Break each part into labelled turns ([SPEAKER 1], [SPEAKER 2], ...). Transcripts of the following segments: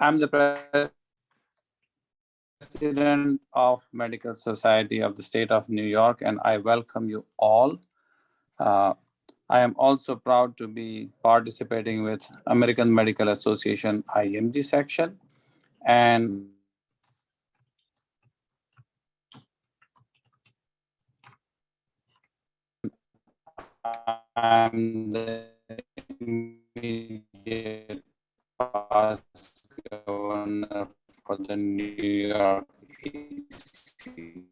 [SPEAKER 1] I'm the President of Medical Society of the State of New York, and I welcome you all. I am also proud to be participating with American Medical Association IMG section, and I'm the immediate past governor for the New York ACP.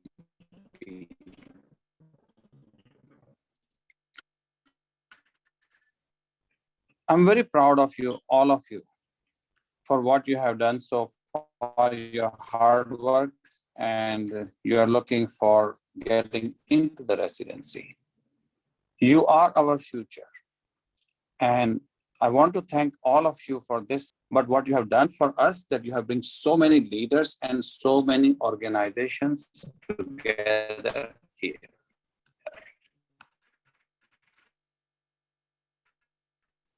[SPEAKER 1] I'm very proud of you, all of you, for what you have done so far, your hard work, and you are looking for getting into the residency. You are our future. And I want to thank all of you for this, but what you have done for us, that you have brought so many leaders and so many organizations together here.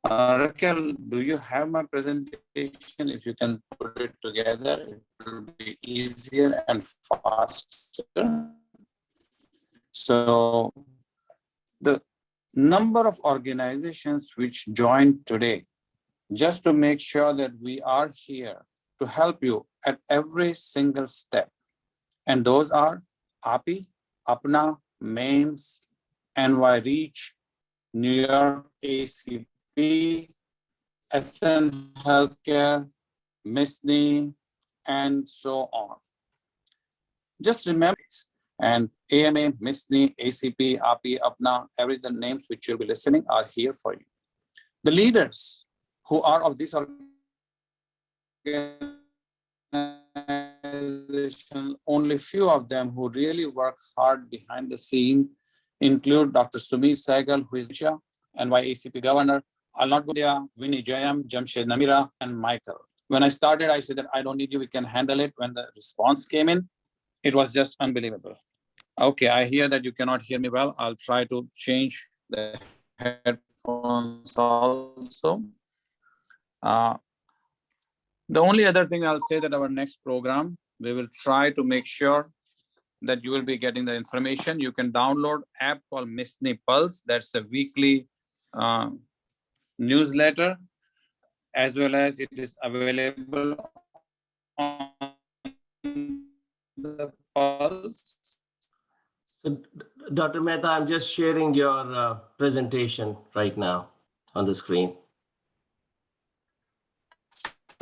[SPEAKER 1] Raquel, do you have my presentation? If you can put it together, it will be easier and faster. So the number of organizations which joined today, just to make sure that we are here to help you at every single step. And those are API, APPNA, MAIMS, NYREACH, New York ACP, SN Healthcare, MSSNY, and so on. Just remember, and AMA, MSSNY, ACP, API, APPNA, every the names which you'll be listening are here for you. The leaders who are of this organization, only few of them who really work hard behind the scene include Dr. Sumir Sahgal, who is NYACP governor, Pandya, Vinny Jayam, Jamshed Namira, and Michael. When I started, I said that I don't need you, we can handle it. When the response came in, it was just unbelievable. Okay, I hear that you cannot hear me well. I'll try to change the headphones also. The only other thing I'll say that our next program, we will try to make sure that you will be getting the information. You can download app called MSSNY Pulse. That's a weekly newsletter, as well as it is available on the Pulse.
[SPEAKER 2] So, Dr. Mehta, I'm just sharing your presentation right now on the screen.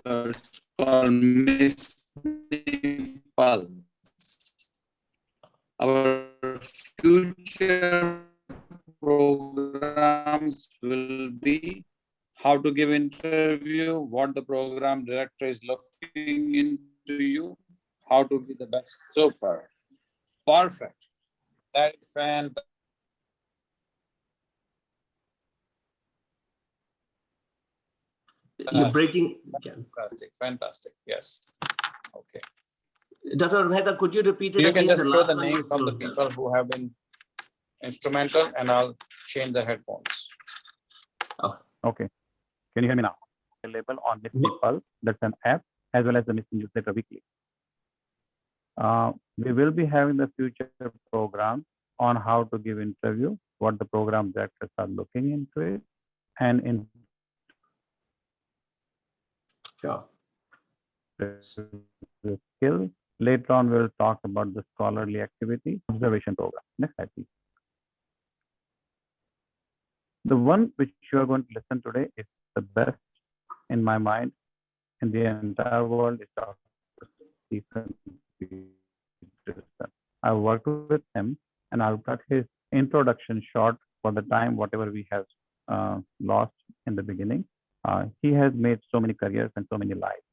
[SPEAKER 1] It's called MSSNY Pulse. Our future programs will be how to give interview, what the program director is looking into you, how to be the best. Super. Perfect. That is fantastic.
[SPEAKER 2] You're breaking.
[SPEAKER 1] Fantastic. Yes. Okay.
[SPEAKER 2] Dr. Mehta, could you repeat it
[SPEAKER 1] You
[SPEAKER 2] again?
[SPEAKER 1] can just show the names of the people who have been instrumental, and I'll change the headphones.
[SPEAKER 2] Oh.
[SPEAKER 3] Okay. Can you hear me now? Available on MSSNY Pulse, that's an app, as well as the MSSNY newsletter weekly. We will be having the future program on how to give interview, what the program directors are looking into it, and in the skill. Later on, we'll talk about the scholarly activity observation program. Next slide, please. The one which you are going to listen today is the best in my mind in the entire world. Is Dr. Peterson. I worked with him, and I'll cut his introduction short for the time, whatever we have lost in the beginning. He has made so many careers and so many lives.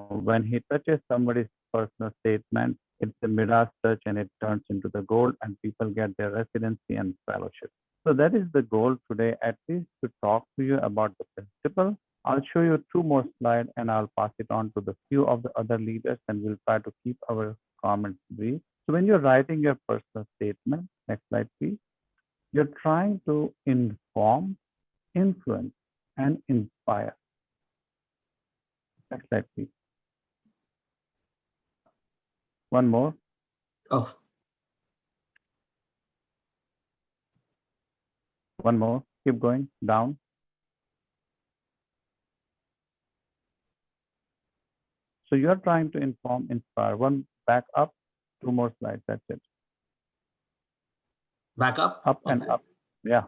[SPEAKER 3] When he touches somebody's personal statement, it's a Midas touch and it turns into the gold, and people get their residency and fellowship. So that is the goal today, at least to talk to you about the principle. I'll show you 2 more slides and I'll pass it on to the few of the other leaders, and we'll try to keep our comments brief. So when you're writing your personal statement, next slide, please, you're trying to inform, influence, and inspire. Next slide, please. One more.
[SPEAKER 2] Oh,
[SPEAKER 3] One more. Keep going down. So you are trying to inform, inspire. One back up, 2 more slides. That's it.
[SPEAKER 2] back up?
[SPEAKER 3] Up and
[SPEAKER 2] Okay.
[SPEAKER 3] up. Yeah.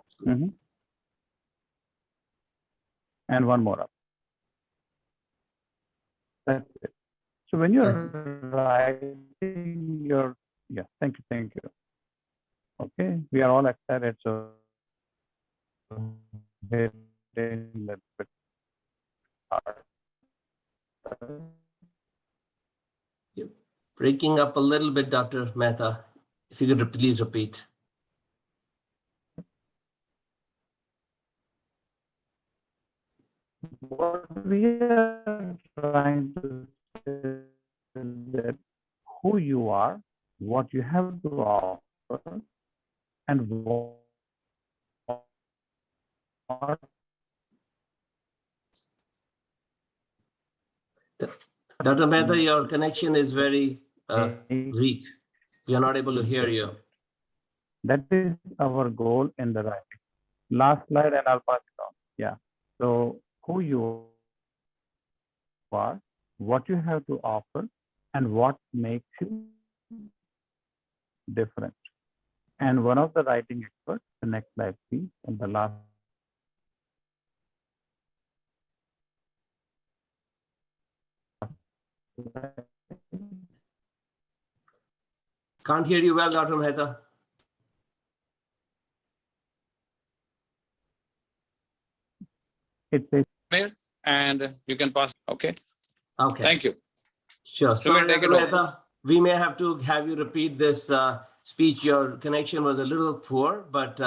[SPEAKER 3] And one more up. That's it. So when you're writing your, yeah, thank you. Okay, we are all excited. So let's get started.
[SPEAKER 2] You're breaking up a little bit, Dr. Mehta. If you could please repeat.
[SPEAKER 3] What we are trying to say is that who you are, what you have to offer, and what
[SPEAKER 2] Dr. Mehta, your connection is very weak. We are not able to hear you.
[SPEAKER 3] that is our goal in the writing. Last slide and I'll pass it on. Yeah. So who you are, what you have to offer, and what makes you different. And one of the writing experts, the next slide, please, and the last.
[SPEAKER 2] Can't hear you well, Dr. Mehta.
[SPEAKER 3] It says,
[SPEAKER 1] and you can pass. Okay.
[SPEAKER 2] Okay.
[SPEAKER 1] Thank you.
[SPEAKER 2] Sure.
[SPEAKER 1] Sumir,
[SPEAKER 2] Sorry,
[SPEAKER 1] take
[SPEAKER 2] Dr.
[SPEAKER 1] it over.
[SPEAKER 2] Mehta. We may have to have you repeat this speech. Your connection was a little poor, but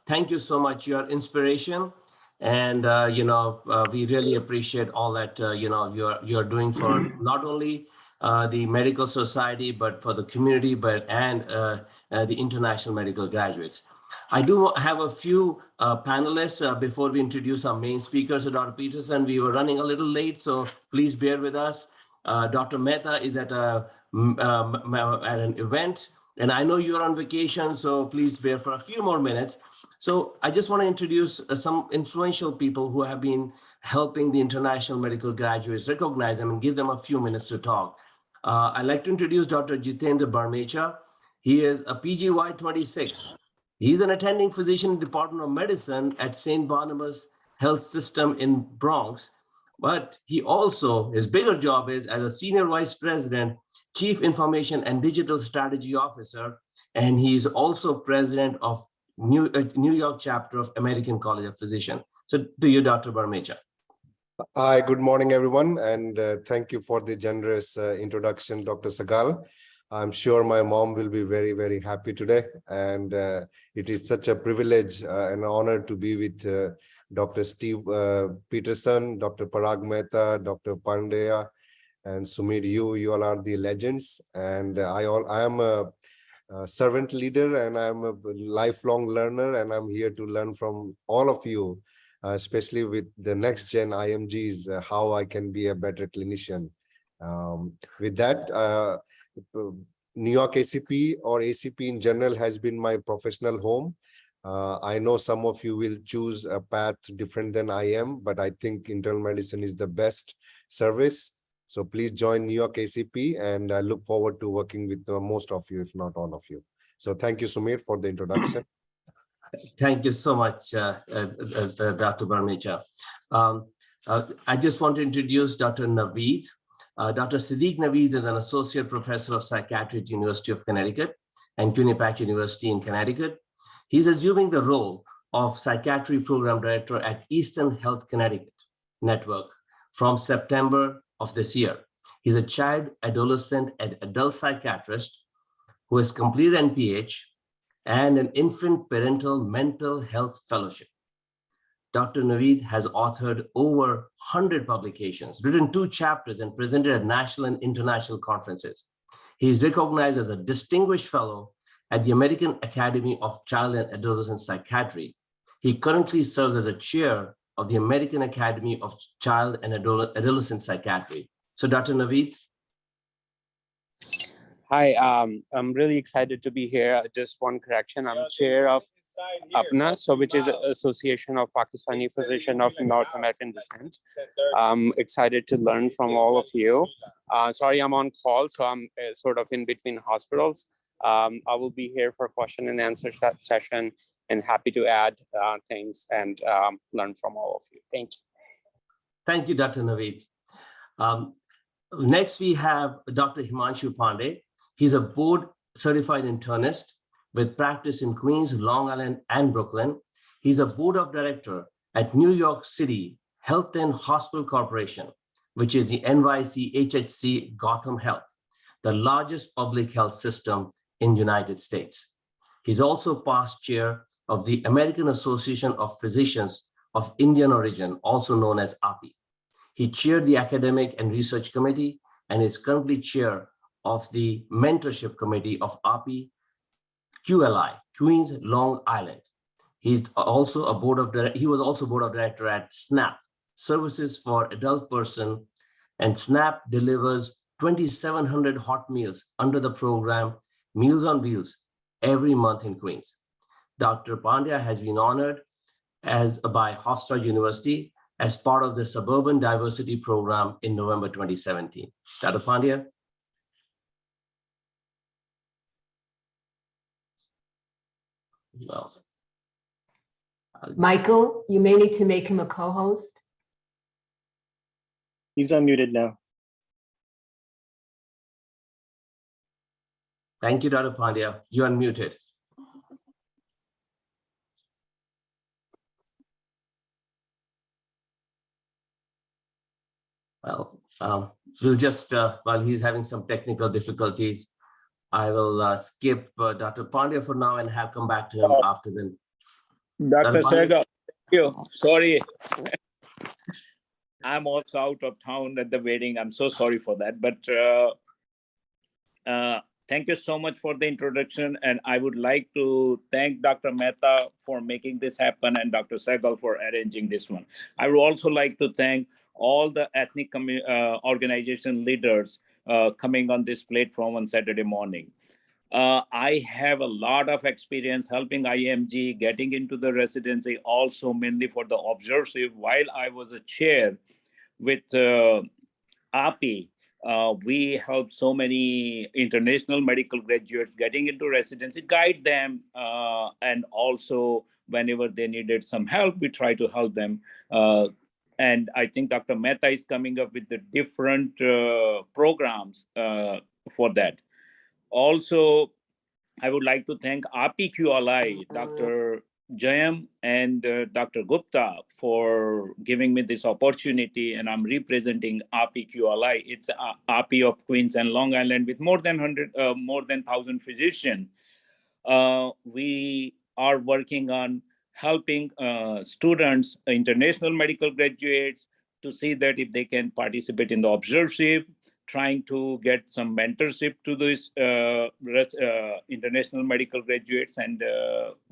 [SPEAKER 2] thank you so much. Your inspiration, and we really appreciate all that you're doing for not only the medical society, but for the community, and the international medical graduates. I do have a few panelists before we introduce our main speakers. So Dr. Peterson, we were running a little late, so please bear with us. Dr. Mehta is at an event, and I know you're on vacation, so please bear for a few more minutes. So I just want to introduce some influential people who have been helping the international medical graduates, recognize them and give them a few minutes to talk. I'd like to introduce Dr. Jitendra Barmecha. He is a PGY 26. He's an attending physician in the Department of Medicine at St. Barnabas Health System in Bronx. But he also, his bigger job is as a Senior Vice President, Chief Information and Digital Strategy Officer. And he's also President of New York chapter of American College of Physicians. So to you, Dr. Barmecha.
[SPEAKER 4] Hi, good morning, everyone. And thank you for the generous introduction, Dr. Sahgal. I'm sure my mom will be very, very happy today. And it is such a privilege and honor to be with Dr. Steve Peterson, Dr. Parag Mehta, Dr. Pandya, and Sumir. You all are the legends. And I am a servant leader, and I'm a lifelong learner, and I'm here to learn from all of you, especially with the next gen IMGs, how I can be a better clinician. With that, New York ACP or ACP in general has been my professional home. I know some of you will choose a path different than I am, but I think internal medicine is the best service. So please join New York ACP, and I look forward to working with most of you, if not all of you. So thank you, Sumir, for the introduction.
[SPEAKER 2] Thank you so much, Dr. Barmecha. I just want to introduce Dr. Naveed. Dr. Sadiq Naveed is an associate professor of psychiatry at University of Connecticut and Quinnipiac University in Connecticut. He's assuming the role of psychiatry program director at Eastern Health Connecticut Network from September of this year. He's a child, adolescent, and adult psychiatrist who has completed NPH and an infant parental mental health fellowship. Dr. Naveed has authored over 100 publications, written 2 chapters, and presented at national and international conferences. He is recognized as a distinguished fellow at the American Academy of Child and Adolescent Psychiatry. He currently serves as a chair of the American Academy of Child and Adolescent Psychiatry. So Dr. Naveed.
[SPEAKER 5] Hi, I'm really excited to be here. Just one correction, I'm chair of APPNA, so which is Association of Pakistani Physicians of North American Descent. I'm excited to learn from all of you. Sorry, I'm on call, so I'm sort of in between hospitals. I will be here for question and answer session and happy to add things and learn from all of you. Thank you.
[SPEAKER 2] Thank you, Dr. Naveed. Next, we have Dr. Himanshu Pandya. He's a board certified internist with practice in Queens, Long Island, and Brooklyn. He's a board of director at New York City Health and Hospital Corporation, which is the NYCHHC Gotham Health, the largest public health system in the United States. He's also past chair of the American Association of Physicians of Indian Origin, also known as AAPI. He chaired the Academic and Research Committee and is currently chair of the Mentorship Committee of AAPI-QLI, Queens, Long Island. He's also a he was also board of director at SNAP, Services for Adult Person, and SNAP delivers 2,700 hot meals under the program Meals on Wheels every month in Queens. Dr. Pandya has been honored by Hofstra University as part of the Suburban Diversity Program in November 2017. Dr. Pandya. Well,
[SPEAKER 6] Michael, you may need to make him a co-host.
[SPEAKER 7] He's unmuted now.
[SPEAKER 2] Thank you, Dr. Pandya. You're unmuted. Well, we'll just, while he's having some technical difficulties, I will skip Dr. Pandya for now and have come back to him after then.
[SPEAKER 8] Dr. Sahgal, thank you. Sorry. I'm also out of town at the wedding. I'm so sorry for that. But thank you so much for the introduction. And I would like to thank Dr. Mehta for making this happen and Dr. Sahgal for arranging this one. I would also like to thank all the ethnic organization leaders coming on this platform on Saturday morning. I have a lot of experience helping IMG getting into the residency, also mainly for the observership. While I was a chair with API, we helped so many international medical graduates getting into residency, guide them, and also whenever they needed some help, we try to help them. And I think Dr. Mehta is coming up with the different programs for that. Also, I would like to thank AAPI-QLI, Dr. Jayam and Dr. Gupta for giving me this opportunity, and I'm representing AAPI-QLI. It's AAPI of Queens and Long Island with more than 1,000 physicians. We are working on helping students, international medical graduates, to see that if they can participate in the observership, trying to get some mentorship to these international medical graduates. And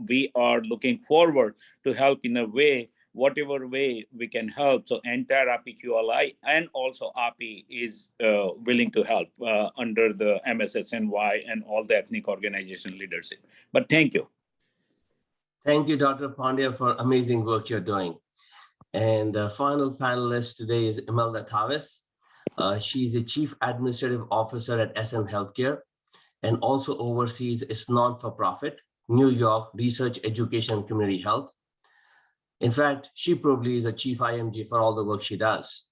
[SPEAKER 8] we are looking forward to help in a way, whatever way we can help. So entire AAPI-QLI and also API is willing to help under the MSSNY and all the ethnic organization leadership. But thank you.
[SPEAKER 2] Thank you, Dr. Pandya, for amazing work you're doing. And the final panelist today is Imelda Tavas. She's a Chief Administrative Officer at SN Healthcare and also oversees its non-for-profit, New York Research Education Community Health. In fact, she probably is a Chief IMG for all the work she does.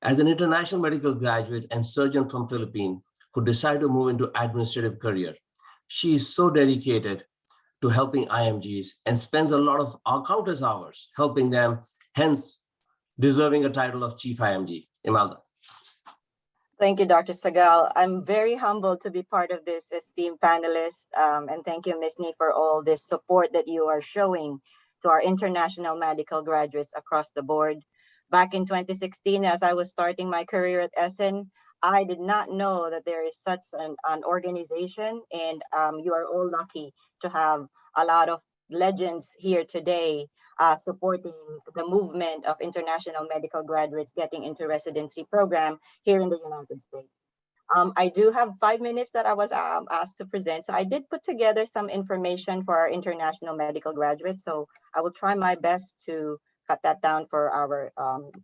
[SPEAKER 2] As an international medical graduate and surgeon from Philippines who decided to move into administrative career, she is so dedicated to helping IMGs and spends a lot of countless hours helping them, hence deserving a title of Chief IMG. Imelda.
[SPEAKER 9] Thank you, Dr. Sahgal. I'm very humbled to be part of this esteemed panelist. And thank you, Ms. Nee, for all this support that you are showing to our international medical graduates across the board. Back in 2016, as I was starting my career at SN, I did not know that there is such an organization, and you are all lucky to have a lot of legends here today supporting the movement of international medical graduates getting into residency program here in the United States. I do have 5 minutes that I was asked to present. So I did put together some information for our international medical graduates. So I will try my best to cut that down for our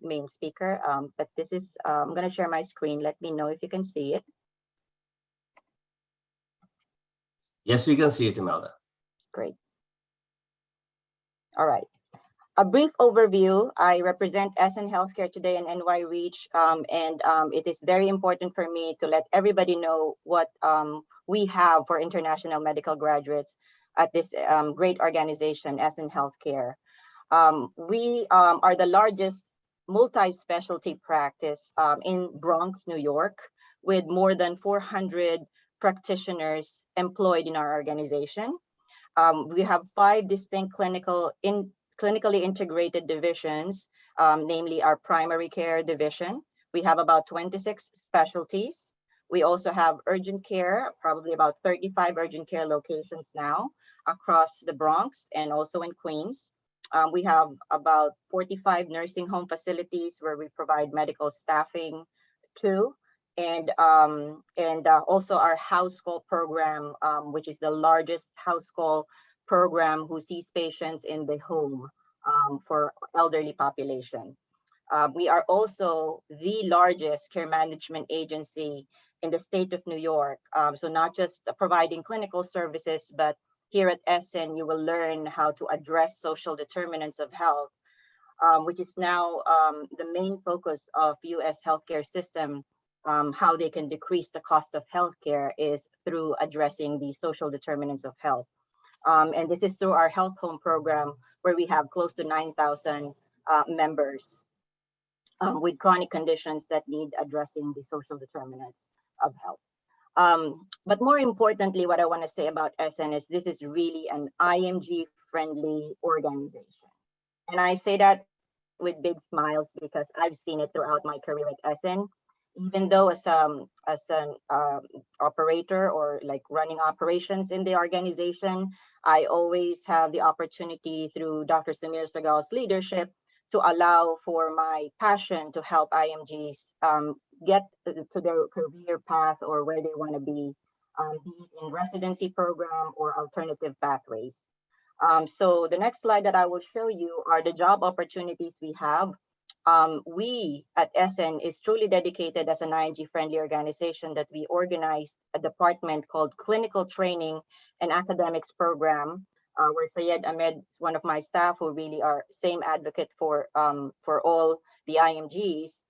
[SPEAKER 9] main speaker. But this is, I'm going to share my screen. Let me know if you can see it.
[SPEAKER 2] Yes, we can see it, Imelda.
[SPEAKER 9] Great. All right. A brief overview. I represent SN Healthcare today in NYREACH, and it is very important for me to let everybody know what we have for international medical graduates at this great organization, SN Healthcare. We are the largest multi-specialty practice in Bronx, New York, with more than 400 practitioners employed in our organization. We have 5 distinct clinically integrated divisions, namely our primary care division. We have about 26 specialties. We also have urgent care, probably about 35 urgent care locations now across the Bronx and also in Queens. We have about 45 nursing home facilities where we provide medical staffing to, and also our house call program, which is the largest house call program who sees patients in the home for elderly population. We are also the largest care management agency in the state of New York. So not just providing clinical services, but here at SN, you will learn how to address social determinants of health, which is now the main focus of US healthcare system. How they can decrease the cost of healthcare is through addressing the social determinants of health. And this is through our health home program, where we have close to 9,000 members with chronic conditions that need addressing the social determinants of health. But more importantly, what I want to say about SN is this is really an IMG-friendly organization. And I say that with big smiles because I've seen it throughout my career at SN. Even though as an operator or like running operations in the organization, I always have the opportunity through Dr. Sumir Sahgal's leadership to allow for my passion to help IMGs get to their career path or where they want to be it in residency program or alternative pathways. So the next slide that I will show you are the job opportunities we have. We at SN is truly dedicated as an IMG-friendly organization that we organized a department called Clinical Training and Academics Program, where Syed Ahmed is one of my staff who really are same advocate for all the IMGs.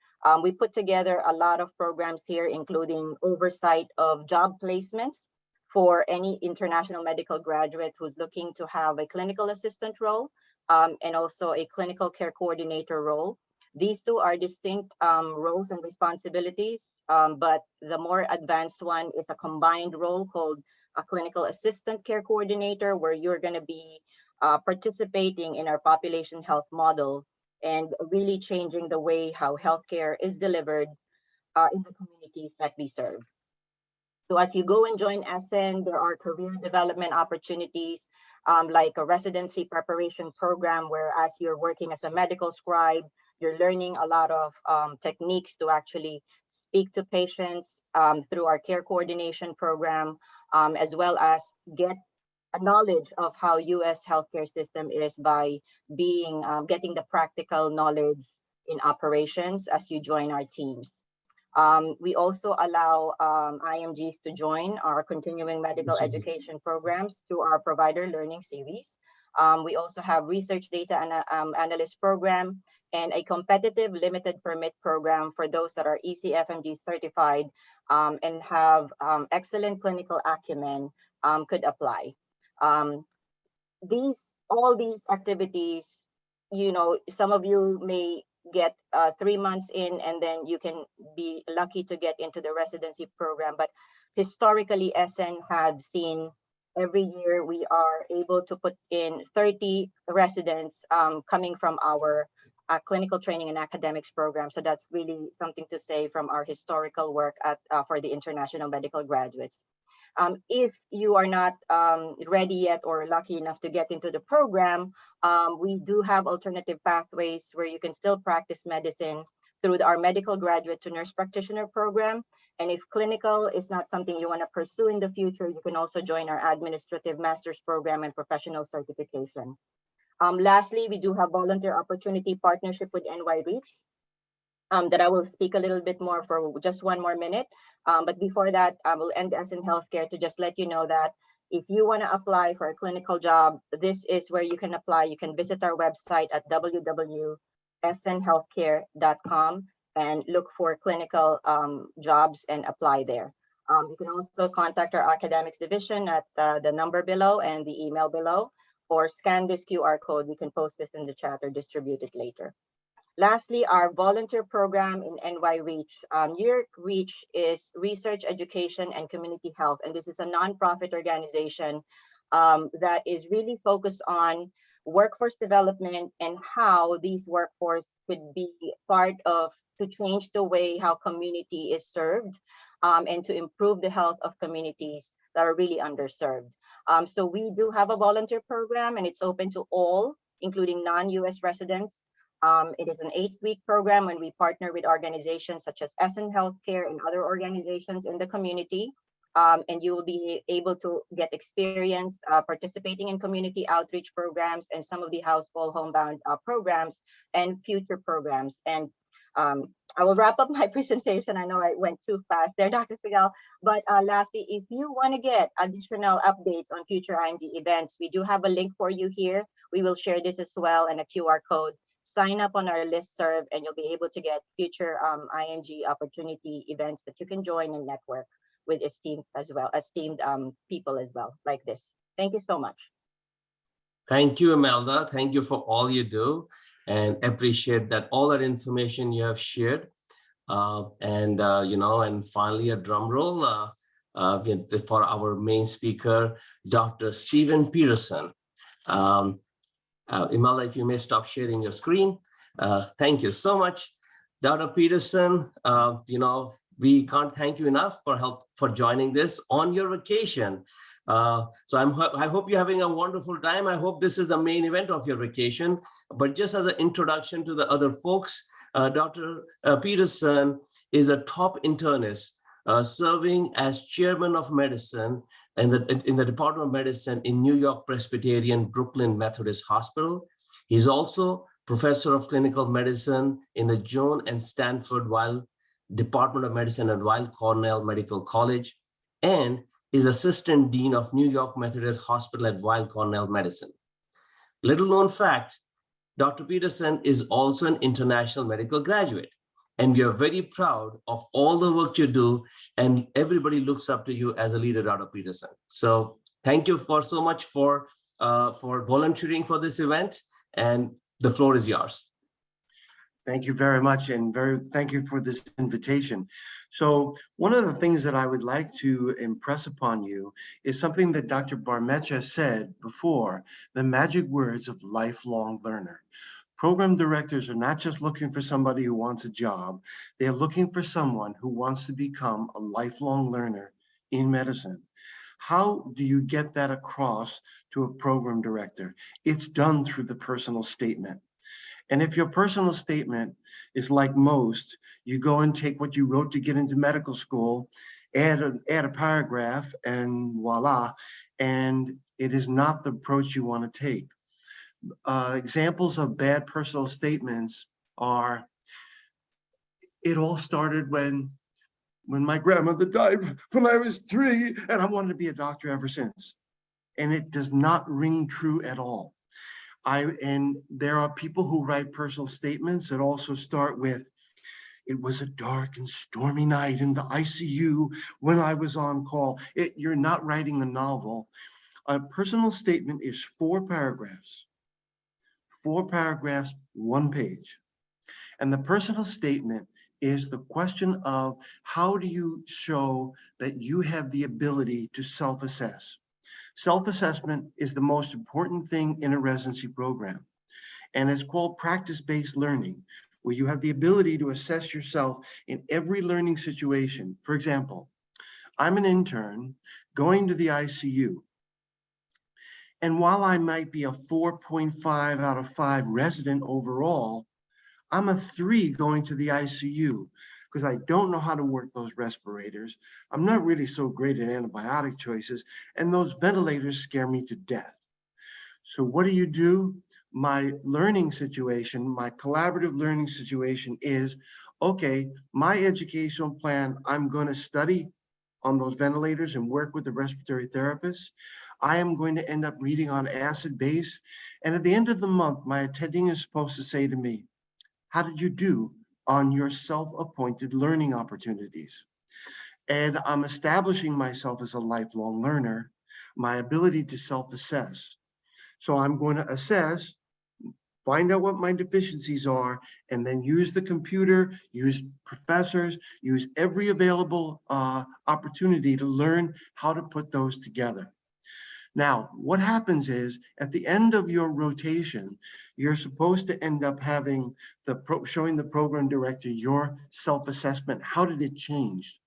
[SPEAKER 9] We put together a lot of programs here, including oversight of job placements for any international medical graduate who's looking to have a clinical assistant role and also a clinical care coordinator role. These two are distinct roles and responsibilities, but the more advanced one is a combined role called a clinical assistant care coordinator, where you're going to be participating in our population health model and really changing the way how healthcare is delivered in the communities that we serve. So as you go and join SN, there are career development opportunities like a residency preparation program, where as you're working as a medical scribe, you're learning a lot of techniques to actually speak to patients through our care coordination program, as well as get a knowledge of how US healthcare system is by being getting the practical knowledge in operations as you join our teams. We also allow IMGs to join our continuing medical education programs through our provider learning series. We also have research data analyst program and a competitive limited permit program for those that are ECFMG certified and have excellent clinical acumen could apply. All these activities, you know, some of you may get 3 months in and then you can be lucky to get into the residency program. But historically, SN have seen every year we are able to put in 30 residents coming from our clinical training and academics program. So that's really something to say from our historical work at for the international medical graduates. If you are not ready yet or lucky enough to get into the program, we do have alternative pathways where you can still practice medicine through our medical graduate to nurse practitioner program. And if clinical is not something you want to pursue in the future, you can also join our administrative master's program and professional certification. Lastly, we do have volunteer opportunity partnership with NYREACH that I will speak a little bit more for just one more minute. But before that, I will end as in healthcare to just let you know that if you want to apply for a clinical job, this is where you can apply. You can visit our website at www.snhealthcare.com and look for clinical jobs and apply there. You can also contact our academics division at the number below and the email below, or scan this QR code. We can post this in the chat or distribute it later. Lastly, our volunteer program in NYREACH. NYREACH is Research, Education, and Community Health, and this is a nonprofit organization that is really focused on workforce development and how these workforce could be part of to change the way how community is served and to improve the health of communities that are really underserved. So we do have a volunteer program, and it's open to all, including non-US residents. It is an 8-week program when we partner with organizations such as SN Healthcare and other organizations in the community. And you will be able to get experience participating in community outreach programs and some of the household homebound programs and future programs. And I will wrap up my presentation. I know I went too fast there, Dr. Sahgal. But lastly, if you want to get additional updates on future IMG events, we do have a link for you here. We will share this as well and a QR code. Sign up on our listserv and you'll be able to get future IMG opportunity events that you can join and network with esteemed people as well, like this. Thank you so much.
[SPEAKER 2] Thank you, Imelda. Thank you for all you do, and appreciate that all that information you have shared. And finally, a drum roll for our main speaker, Dr. Stephen Peterson. Imelda, if you may stop sharing your screen. Thank you so much. Dr. Peterson, we can't thank you enough for joining this on your vacation. So I hope you're having a wonderful time. I hope this is the main event of your vacation. But just as an introduction to the other folks, Dr. Peterson is a top internist serving as chairman of medicine in the Department of Medicine in New York Presbyterian Brooklyn Methodist Hospital. He's also professor of clinical medicine in the Joan and Stanford Weill Department of Medicine at Weill Cornell Medical College, and is assistant dean of New York Methodist Hospital at Weill Cornell Medicine. Little known fact, Dr. Peterson is also an international medical graduate, and we are very proud of all the work you do, and everybody looks up to you as a leader, Dr. Peterson. So thank you so much for volunteering for this event, and the floor is yours.
[SPEAKER 7] Thank you very much, and thank you for this invitation. So one of the things that I would like to impress upon you is something that Dr. Barmecha said before, the magic words of lifelong learner. Program directors are not just looking for somebody who wants a job, they're looking for someone who wants to become a lifelong learner in medicine. How do you get that across to a program director? It's done through the personal statement. And if your personal statement is like most, you go and take what you wrote to get into medical school, add a paragraph, and voila, and it is not the approach you want to take. Examples of bad personal statements are, it all started when my grandmother died when I was 3, and I wanted to be a doctor ever since. And it does not ring true at all. And there are people who write personal statements that also start with, it was a dark and stormy night in the ICU when I was on call. You're not writing a novel. A personal statement is 4 paragraphs. 4 paragraphs, 1 page. And the personal statement is the question of how do you show that you have the ability to self-assess? Self-assessment is the most important thing in a residency program. And it's called practice-based learning, where you have the ability to assess yourself in every learning situation. For example, I'm an intern going to the ICU. And while I might be a 4.5 out of 5 resident overall, I'm a 3 going to the ICU because I don't know how to work those respirators. I'm not really so great at antibiotic choices, and those ventilators scare me to death. So what do? My learning situation, my collaborative learning situation is, okay, my educational plan, I'm going to study on those ventilators and work with the respiratory therapists. I am going to end up reading on acid base. And at the end of the month, my attending is supposed to say to me, how did you do on your self-appointed learning opportunities? And I'm establishing myself as a lifelong learner, my ability to self-assess. So I'm going to assess, find out what my deficiencies are, and then use the computer, use professors, use every available opportunity to learn how to put those together. Now, what happens is at the end of your rotation, you're supposed to end up having showing the program director your self-assessment. How did it change?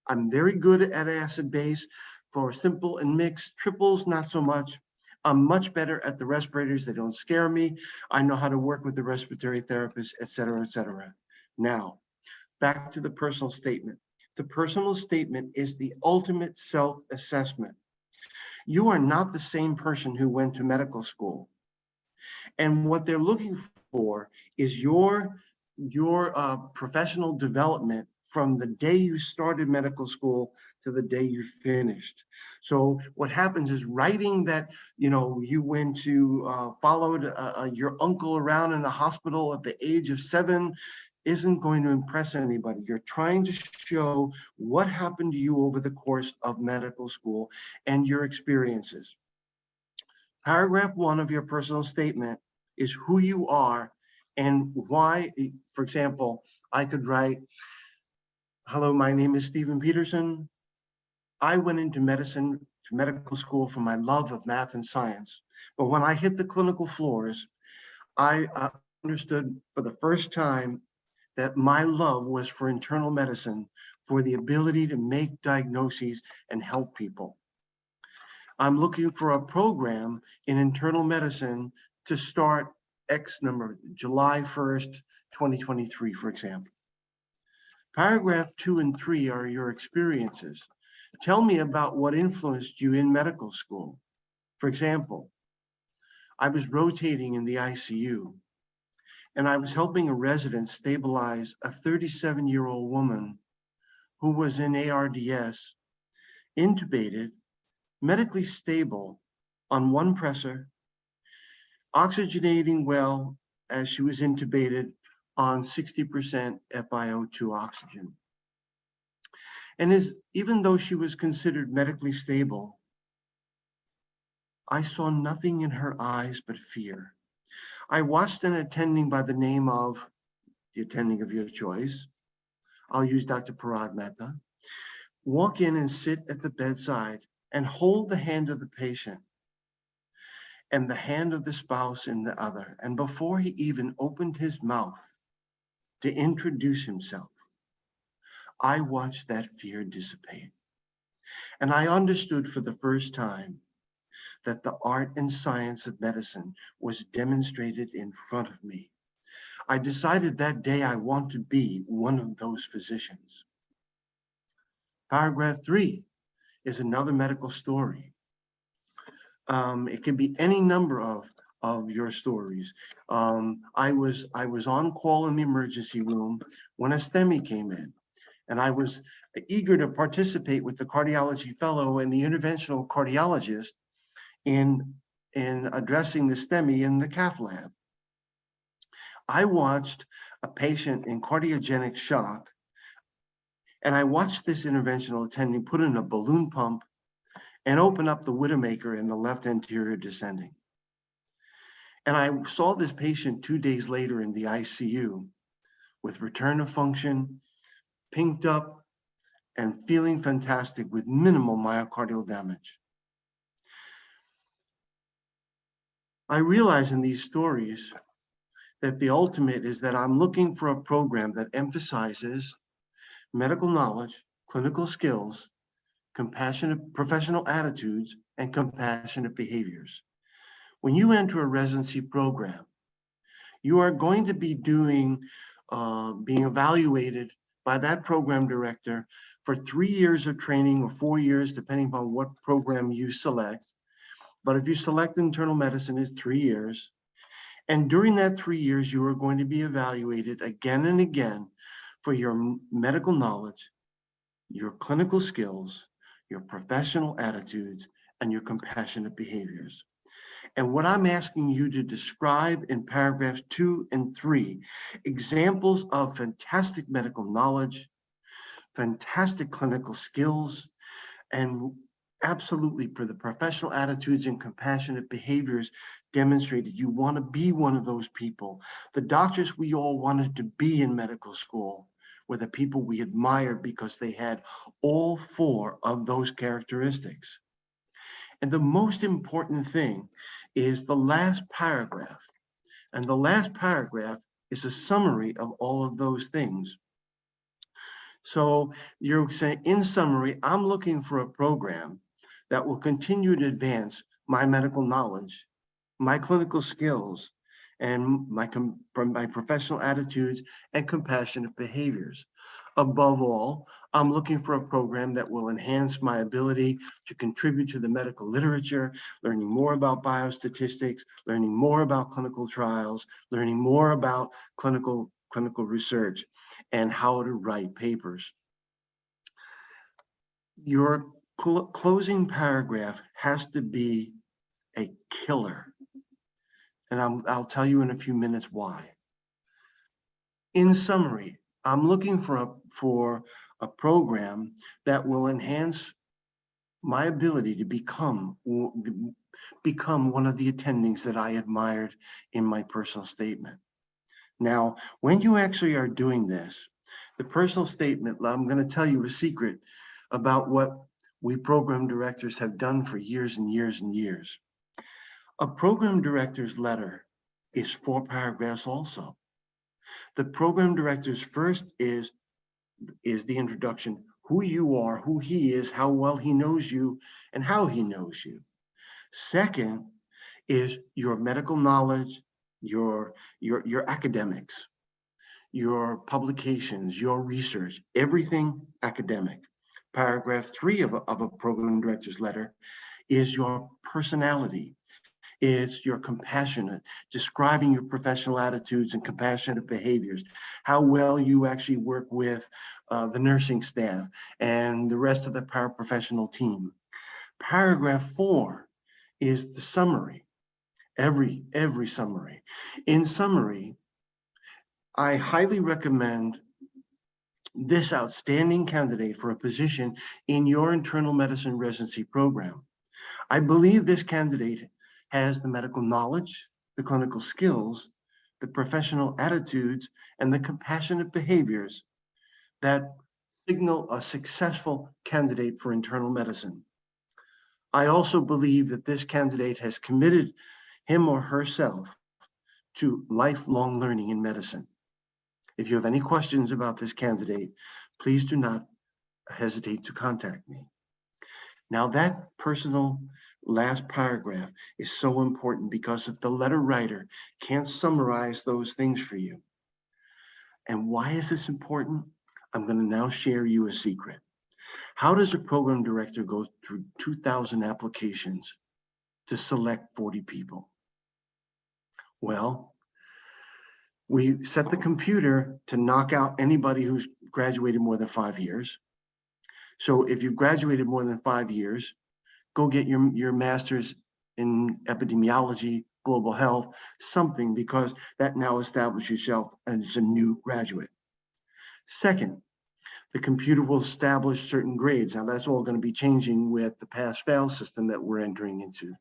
[SPEAKER 7] I'm very good at acid base for simple and mixed. Triples, not so much. I'm much better at the respirators. They don't scare me. I know how to work with the respiratory therapist, et cetera, et cetera. Now, back to the personal statement. The personal statement is the ultimate self-assessment. You are not the same person who went to medical school. And what they're looking for is your professional development from the day you started medical school to the day you finished. So what happens is writing that, you went to, followed your uncle around in the hospital at the age of 7 isn't going to impress anybody. You're trying to show what happened to you over the course of medical school and your experiences. Paragraph 1 of your personal statement is who you are and why. For example, I could write, hello, my name is Stephen Peterson. I went into medical school for my love of math and science. But when I hit the clinical floors, I understood for the first time that my love was for internal medicine, for the ability to make diagnoses and help people. I'm looking for a program in internal medicine to start X number, July 1st, 2023, for example. Paragraph 2 and 3 are your experiences. Tell me about what influenced you in medical school. For example, I was rotating in the ICU and I was helping a resident stabilize a 37-year-old woman who was in ARDS, intubated, medically stable on one pressor, oxygenating well as she was intubated on 60% FiO2 oxygen. And even though she was considered medically stable, I saw nothing in her eyes but fear. I watched an attending by the name of the attending of your choice. I'll use Dr. Parag Mehta. Walk in and sit at the bedside and hold the hand of the patient and the hand of the spouse in the other. And before he even opened his mouth to introduce himself, I watched that fear dissipate. And I understood for the first time that the art and science of medicine was demonstrated in front of me. I decided that day I want to be one of those physicians. Paragraph 3 is another medical story. It can be any number of your stories. I was on call in the emergency room when a STEMI came in, and I was eager to participate with the cardiology fellow and the interventional cardiologist in addressing the STEMI in the cath lab. I watched a patient in cardiogenic shock, and I watched this interventional attending put in a balloon pump and open up the Widowmaker in the left anterior descending. And I saw this patient 2 days later in the ICU with return of function, pinked up, and feeling fantastic with minimal myocardial damage. I realize in these stories that the ultimate is that I'm looking for a program that emphasizes medical knowledge, clinical skills, compassionate professional attitudes, and compassionate behaviors. When you enter a residency program, you are going to be being evaluated by that program director for 3 years of training or 4 years, depending upon what program you select. But if you select internal medicine, it's 3 years. And during that 3 years, you are going to be evaluated again and again for your medical knowledge, your clinical skills, your professional attitudes, and your compassionate behaviors. And what I'm asking you to describe in paragraphs 2 and 3, examples of fantastic medical knowledge, fantastic clinical skills, and absolutely for the professional attitudes and compassionate behaviors demonstrated. You want to be one of those people. The doctors we all wanted to be in medical school were the people we admired because they had all 4 of those characteristics. And the most important thing is the last paragraph. And the last paragraph is a summary of all of those things. So you're saying, in summary, I'm looking for a program that will continue to advance my medical knowledge, my clinical skills, and my professional attitudes and compassionate behaviors. Above all, I'm looking for a program that will enhance my ability to contribute to the medical literature, learning more about biostatistics, learning more about clinical trials, learning more about clinical research, and how to write papers. Your closing paragraph has to be a killer. And I'll tell you in a few minutes why. In summary, I'm looking for a program that will enhance my ability to become one of the attendings that I admired in my personal statement. Now, when you actually are doing this, the personal statement, I'm going to tell you a secret about what we program directors have done for years and years and years. A program director's letter is 4 paragraphs also. The program director's first is the introduction, who you are, who he is, how well he knows you, and how he knows you. Second is your medical knowledge, your academics, your publications, your research, everything academic. Paragraph 3 of a program director's letter is your personality. It's your compassionate, describing your professional attitudes and compassionate behaviors, how well you actually work with the nursing staff and the rest of the paraprofessional team. Paragraph 4 is the summary, every summary. In summary, I highly recommend this outstanding candidate for a position in your internal medicine residency program. I believe this candidate has the medical knowledge, the clinical skills, the professional attitudes, and the compassionate behaviors that signal a successful candidate for internal medicine. I also believe that this candidate has committed him or herself to lifelong learning in medicine. If you have any questions about this candidate, please do not hesitate to contact me. Now, that personal last paragraph is so important because if the letter writer can't summarize those things for you. And why is this important? I'm going to now share you a secret. How does a program director go through 2,000 applications to select 40 people? Well, we set the computer to knock out anybody who's graduated more than 5 years. So if you've graduated more than 5 years, go get your master's in epidemiology, global health, something, because that now establishes yourself as a new graduate. Second, the computer will establish certain grades. Now that's all going to be changing with the pass-fail system that we're entering into.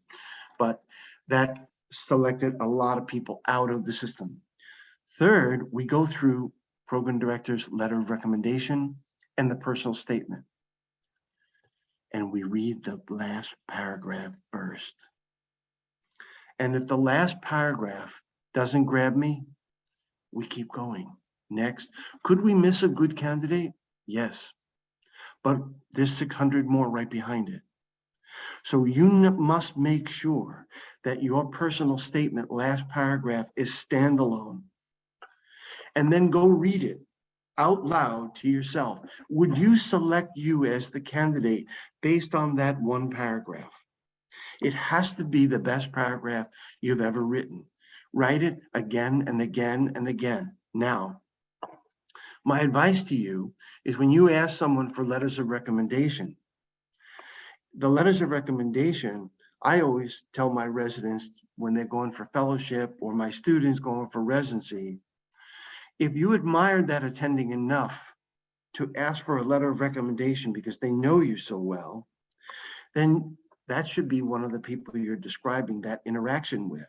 [SPEAKER 7] But that selected a lot of people out of the system. Third, we go through program director's letter of recommendation and the personal statement. And we read the last paragraph first. And if the last paragraph doesn't grab me, we keep going. Next, could we miss a good candidate? Yes. but there's 600 more right behind it. So you must make sure that your personal statement, last paragraph, is standalone. And then go read it out loud to yourself. Would you select you as the candidate based on that one paragraph? It has to be the best paragraph you've ever written. Write it again and again and again. Now, my advice to you is when you ask someone for letters of recommendation, the letters of recommendation, I always tell my residents when they're going for fellowship or my students going for residency, if you admire that attending enough to ask for a letter of recommendation because they know you so well, then that should be one of the people you're describing that interaction with,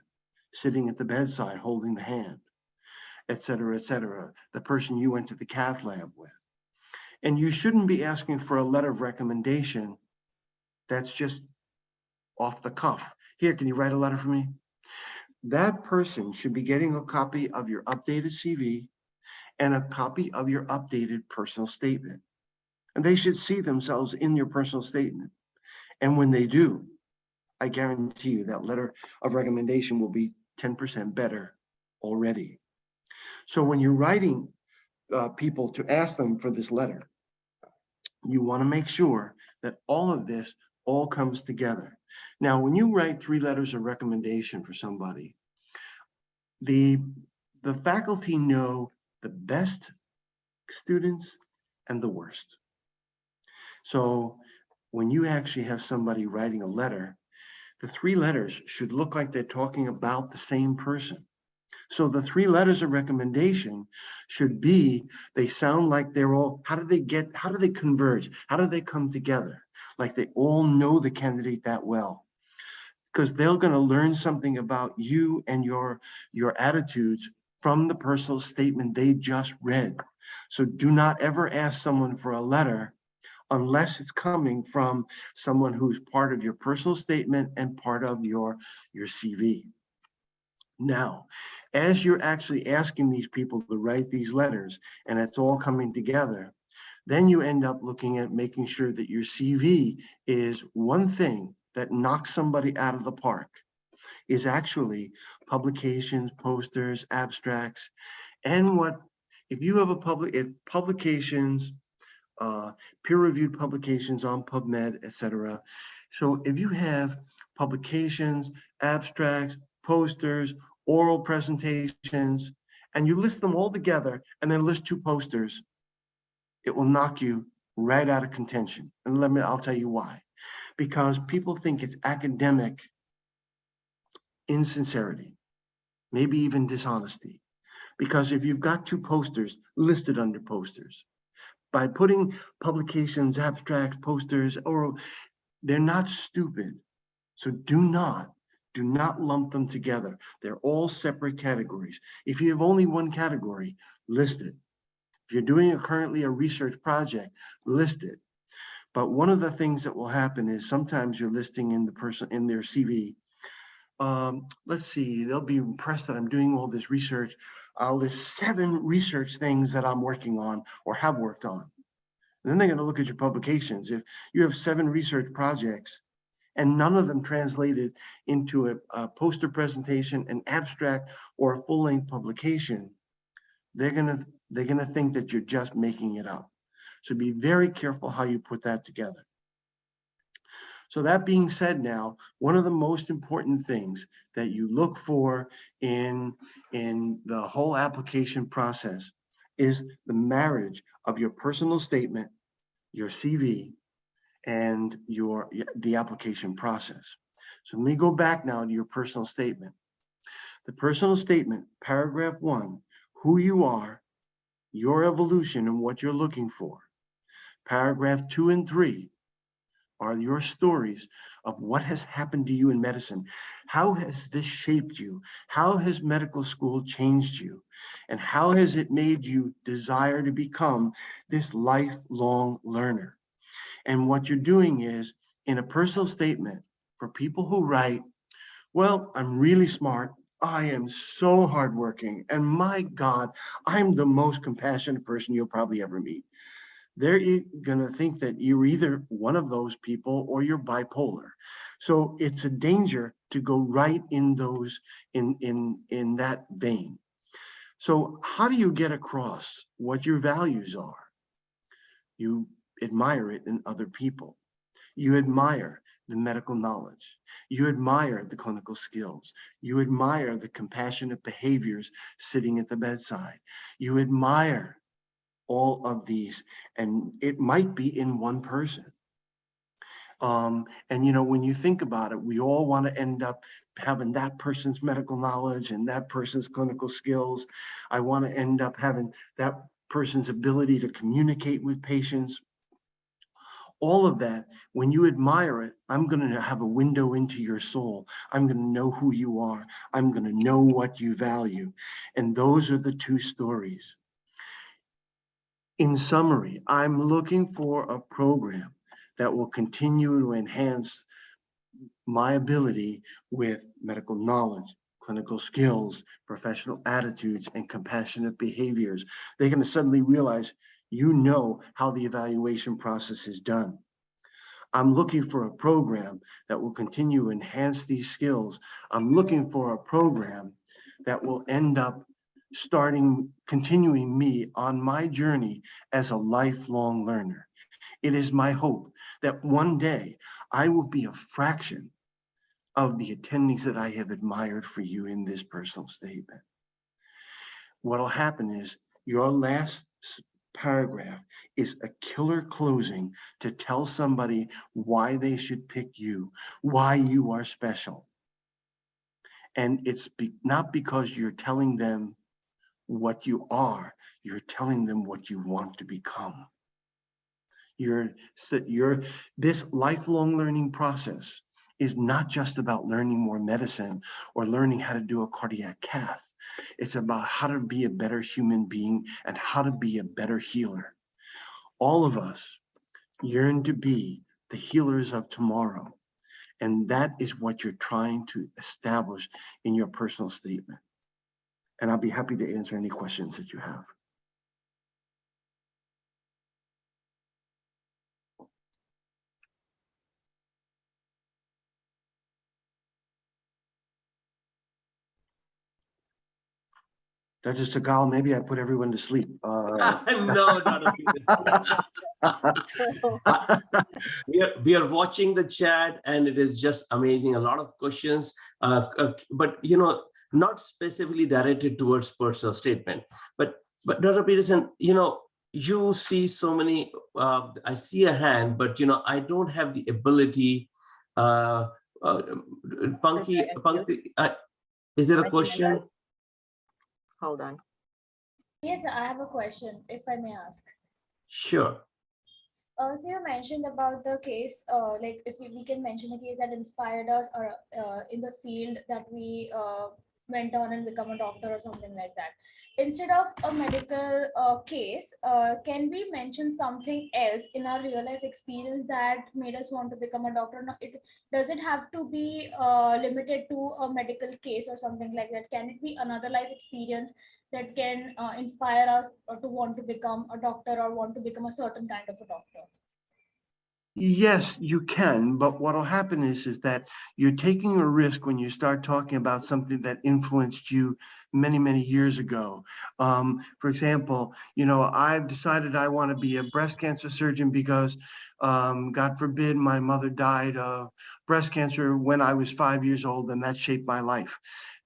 [SPEAKER 7] sitting at the bedside, holding the hand, et cetera, the person you went to the cath lab with. And you shouldn't be asking for a letter of recommendation that's just off the cuff. Here, can you write a letter for me? That person should be getting a copy of your updated CV and a copy of your updated personal statement. And they should see themselves in your personal statement. And when they do, I guarantee you that letter of recommendation will be 10% better already. So when you're writing people to ask them for this letter, you want to make sure that all of this all comes together. Now, when you write 3 letters of recommendation for somebody, the faculty know the best students and the worst. So when you actually have somebody writing a letter, the 3 letters should look like they're talking about the same person. So the 3 letters of recommendation should be, they sound like they're all, how do they converge? How do they come together? Like they all know the candidate that well. Because they're going to learn something about you and your attitudes from the personal statement they just read. So do not ever ask someone for a letter unless it's coming from someone who's part of your personal statement and part of your CV. Now, as you're actually asking these people to write these letters and it's all coming together, then you end up looking at making sure that your CV is one thing that knocks somebody out of the park, is actually publications, posters, abstracts, and if you have publications, peer-reviewed publications on PubMed, etc. So if you have publications, abstracts, posters, oral presentations, and you list them all together and then list 2 posters, it will knock you right out of contention. And I'll tell you why. Because people think it's academic insincerity, maybe even dishonesty. Because if you've got 2 posters listed under posters, by putting publications, abstracts, posters, or they're not stupid. So do not lump them together. They're all separate categories. If you have only one category, list it. If you're doing currently a research project, list it. But one of the things that will happen is sometimes you're listing in the person in their CV. Let's see, they'll be impressed that I'm doing all this research. I'll list 7 research things that I'm working on or have worked on. And then they're going to look at your publications. If you have 7 research projects and none of them translated into a poster presentation, an abstract, or a full-length publication, they're gonna think that you're just making it up. So be very careful how you put that together. So that being said, now, one of the most important things that you look for in the whole application process is the marriage of your personal statement, your CV, and the application process. So let me go back now to your personal statement. The personal statement, paragraph 1, who you are, your evolution and what you're looking for. Paragraph 2 and 3 are your stories of what has happened to you in medicine. How has this shaped you? How has medical school changed you? And how has it made you desire to become this lifelong learner? And what you're doing is, in a personal statement, for people who write, well, I'm really smart, I am so hardworking, and my God, I'm the most compassionate person you'll probably ever meet. they're going to think that you're either one of those people or you're bipolar. So it's a danger to go right in those, in that vein. So how do you get across what your values are? You admire it in other people. You admire the medical knowledge. You admire the clinical skills. You admire the compassionate behaviors sitting at the bedside. You admire all of these, and it might be in one person. And when you think about it, we all want to end up having that person's medical knowledge and that person's clinical skills. I want to end up having that person's ability to communicate with patients. All of that, when you admire it, I'm going to have a window into your soul. I'm going to know who you are. I'm going to know what you value. And those are the two stories. In summary, I'm looking for a program that will continue to enhance my ability with medical knowledge, clinical skills, professional attitudes, and compassionate behaviors. They're going to suddenly realize how the evaluation process is done. I'm looking for a program that will continue to enhance these skills. I'm looking for a program that will end up continuing me on my journey as a lifelong learner. It is my hope that one day I will be a fraction of the attendings that I have admired for you in this personal statement. What'll happen is your last paragraph is a killer closing to tell somebody why they should pick you, why you are special. And it's not because you're telling them what you are, you're telling them what you want to become. This lifelong learning process is not just about learning more medicine or learning how to do a cardiac cath. It's about how to be a better human being and how to be a better healer. All of us yearn to be the healers of tomorrow. And that is what you're trying to establish in your personal statement. And I'll be happy to answer any questions that you have. Dr. Sahgal, maybe I put everyone to sleep.
[SPEAKER 2] No, not a we are watching the chat, and it is just amazing. A lot of questions, but not specifically directed towards personal statement. But Dr. Peterson, you see so many. I see a hand, but I don't have the ability. Punky, is there a question?
[SPEAKER 9] Hold on.
[SPEAKER 10] Yes, I have a question, if I may ask.
[SPEAKER 2] Sure.
[SPEAKER 10] So you mentioned about the case, like if we can mention a case that inspired us or in the field that we went on and become a doctor or something like that. Instead of a medical case, can we mention something else in our real life experience that made us want to become a doctor? No, does it have to be limited to a medical case or something like that? Can it be another life experience that can inspire us to want to become a doctor or want to become a certain kind of a doctor?
[SPEAKER 7] Yes, you can, but what'll happen is that you're taking a risk when you start talking about something that influenced you many, many years ago. For example, I've decided I want to be a breast cancer surgeon because, God forbid, my mother died of breast cancer when I was 5 years old, and that shaped my life.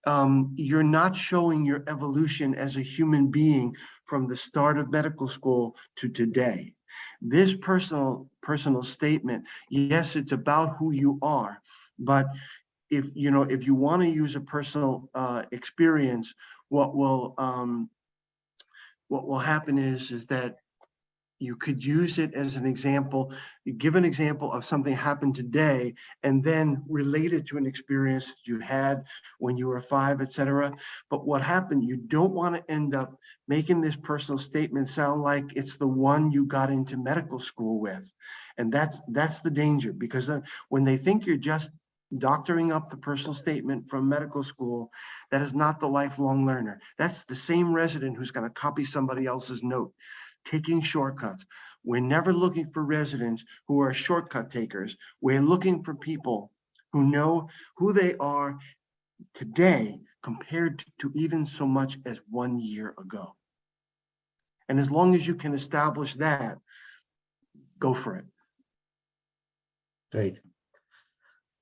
[SPEAKER 7] You're not showing your evolution as a human being from the start of medical school to today. This personal statement, yes, it's about who you are, but if you want to use a personal experience, what will happen is that you could use it as an example. You give an example of something happened today and then relate it to an experience you had when you were 5, etc. But what happened, you don't want to end up making this personal statement sound like it's the one you got into medical school with. And that's the danger, because when they think you're just doctoring up the personal statement from medical school, that is not the lifelong learner. That's the same resident who's going to copy somebody else's note, taking shortcuts. We're never looking for residents who are shortcut takers. We're looking for people who know who they are today compared to even so much as 1 year ago. And as long as you can establish that, go for it.
[SPEAKER 2] Great.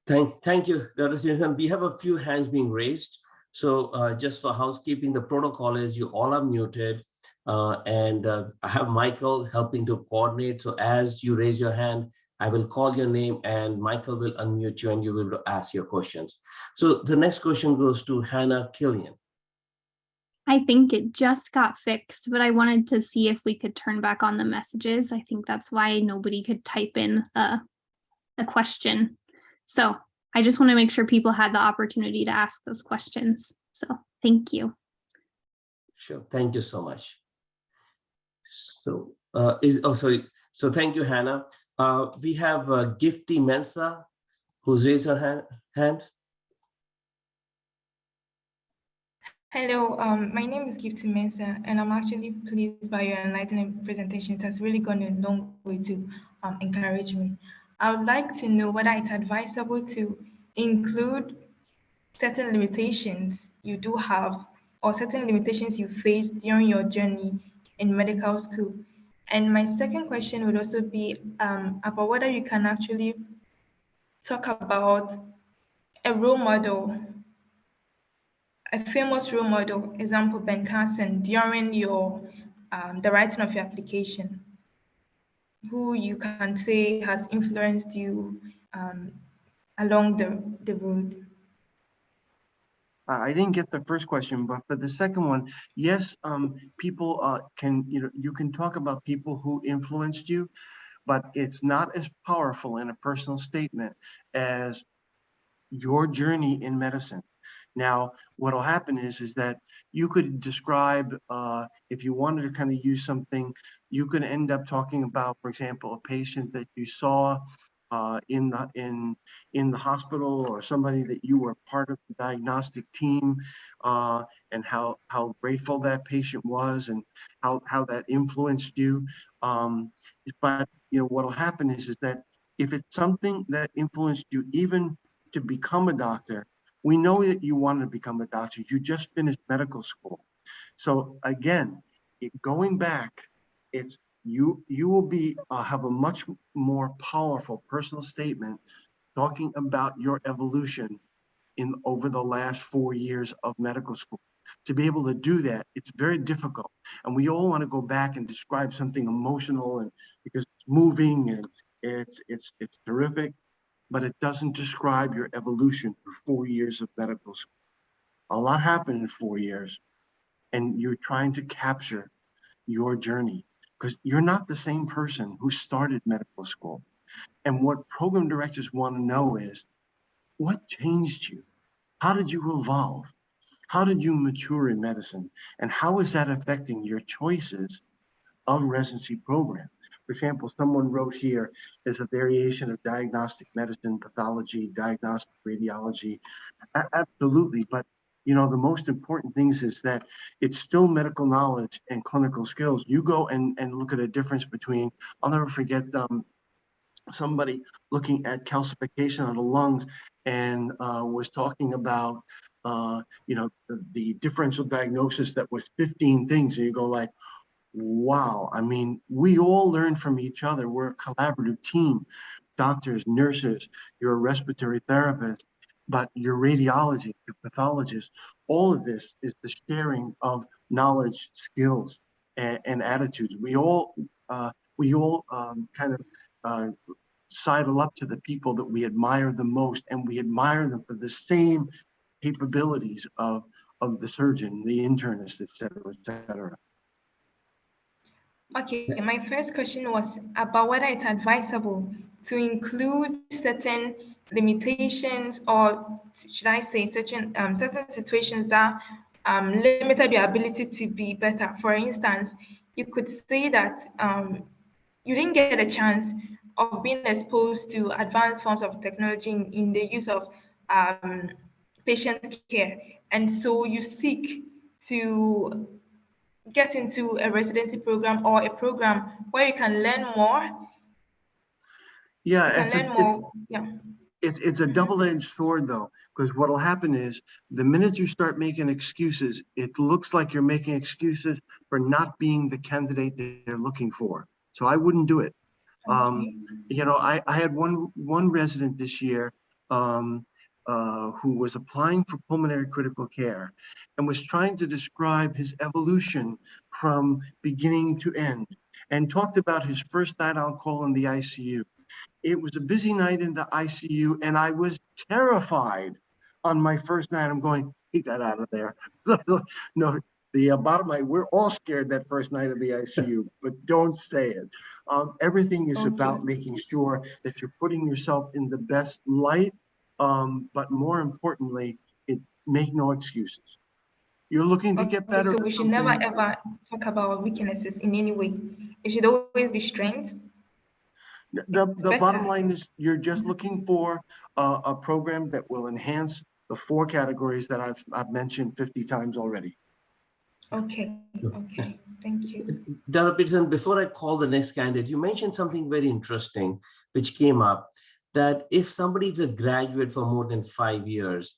[SPEAKER 2] Thank you, Dr. Stevenson. We have a few hands being raised. So just for housekeeping, the protocol is you all are muted. I have Michael helping to coordinate. So as you raise your hand, I will call your name and Michael will unmute you and you will ask your questions. So the next question goes to Hannah Killian.
[SPEAKER 11] I think it just got fixed, but I wanted to see if we could turn back on the messages. I think that's why nobody could type in a question. So I just want to make sure people had the opportunity to ask those questions. So thank you.
[SPEAKER 2] Sure, thank you so much. So So thank you, Hannah. We have Gifty Mensa, who's raised her hand.
[SPEAKER 12] Hello, my name is Gifty Mehta, and I'm actually pleased by your enlightening presentation. It has really gone a long way to encourage me. I would like to know whether it's advisable to include certain limitations you do have or certain limitations you faced during your journey in medical school. And my second question would also be about whether you can actually talk about a role model, a famous role model, example Ben Carson, during your the writing of your application, who you can say has influenced you along the road.
[SPEAKER 7] I didn't get the first question, but for the second one, yes, people you can talk about people who influenced you, but it's not as powerful in a personal statement as your journey in medicine. Now, what'll happen is that you could describe, if you wanted to kind of use something, you could end up talking about, for example, a patient that you saw in the hospital, or somebody that you were part of the diagnostic team, and how grateful that patient was, and how that influenced you. But what'll happen is that if it's something that influenced you even to become a doctor, we know that you want to become a doctor. You just finished medical school. So again, going back, it's you will be have a much more powerful personal statement talking about your evolution over the last 4 years of medical school. To be able to do that, it's very difficult. And we all want to go back and describe something emotional, and because it's moving and it's terrific, but it doesn't describe your evolution for 4 years of medical school. A lot happened in 4 years, and you're trying to capture your journey, because you're not the same person who started medical school. And what program directors want to know is, what changed you? How did you evolve? How did you mature in medicine? And how is that affecting your choices of residency program? For example, someone wrote here, there's a variation of diagnostic medicine, pathology, diagnostic radiology. Absolutely, but the most important things is that it's still medical knowledge and clinical skills. You go and look at a difference between, I'll never forget somebody looking at calcification of the lungs and was talking about the differential diagnosis that was 15 things, and you go like, wow. I mean, we all learn from each other. We're a collaborative team. Doctors, nurses, you're a respiratory therapist, but your radiologist, your pathologist, all of this is the sharing of knowledge, skills, and attitudes. We all kind of sidle up to the people that we admire the most, and we admire them for the same capabilities of the surgeon, the internist, et cetera, et cetera.
[SPEAKER 12] Okay, my first question was about whether it's advisable to include certain limitations, or should I say certain situations that limited your ability to be better. For instance, you could say that you didn't get a chance of being exposed to advanced forms of technology in the use of patient care, and so you seek to get into a residency program or a program where you can learn more?
[SPEAKER 7] Yeah,
[SPEAKER 12] You can learn more. Yeah.
[SPEAKER 7] It's a double-edged sword though, because what'll happen is the minute you start making excuses, it looks like you're making excuses for not being the candidate that they're looking for. So I wouldn't do it. You know, I had one resident this year who was applying for pulmonary critical care and was trying to describe his evolution from beginning to end and talked about his first night on call in the ICU. It was a busy night in the ICU and I was terrified on my first night. I'm going, keep that out of there. No, the bottom line, we're all scared that first night of the ICU, but don't say it. Everything is about making sure that you're putting yourself in the best light, but more importantly, make no excuses. You're looking to get better.
[SPEAKER 12] So we should never ever talk about weaknesses in any way. It should always be strength.
[SPEAKER 7] The bottom line is you're just looking for a program that will enhance the 4 categories that I've mentioned 50 times already.
[SPEAKER 12] Okay, thank you.
[SPEAKER 2] Dr. Peterson, before I call the next candidate, you mentioned something very interesting which came up, that if somebody is a graduate for more than 5 years,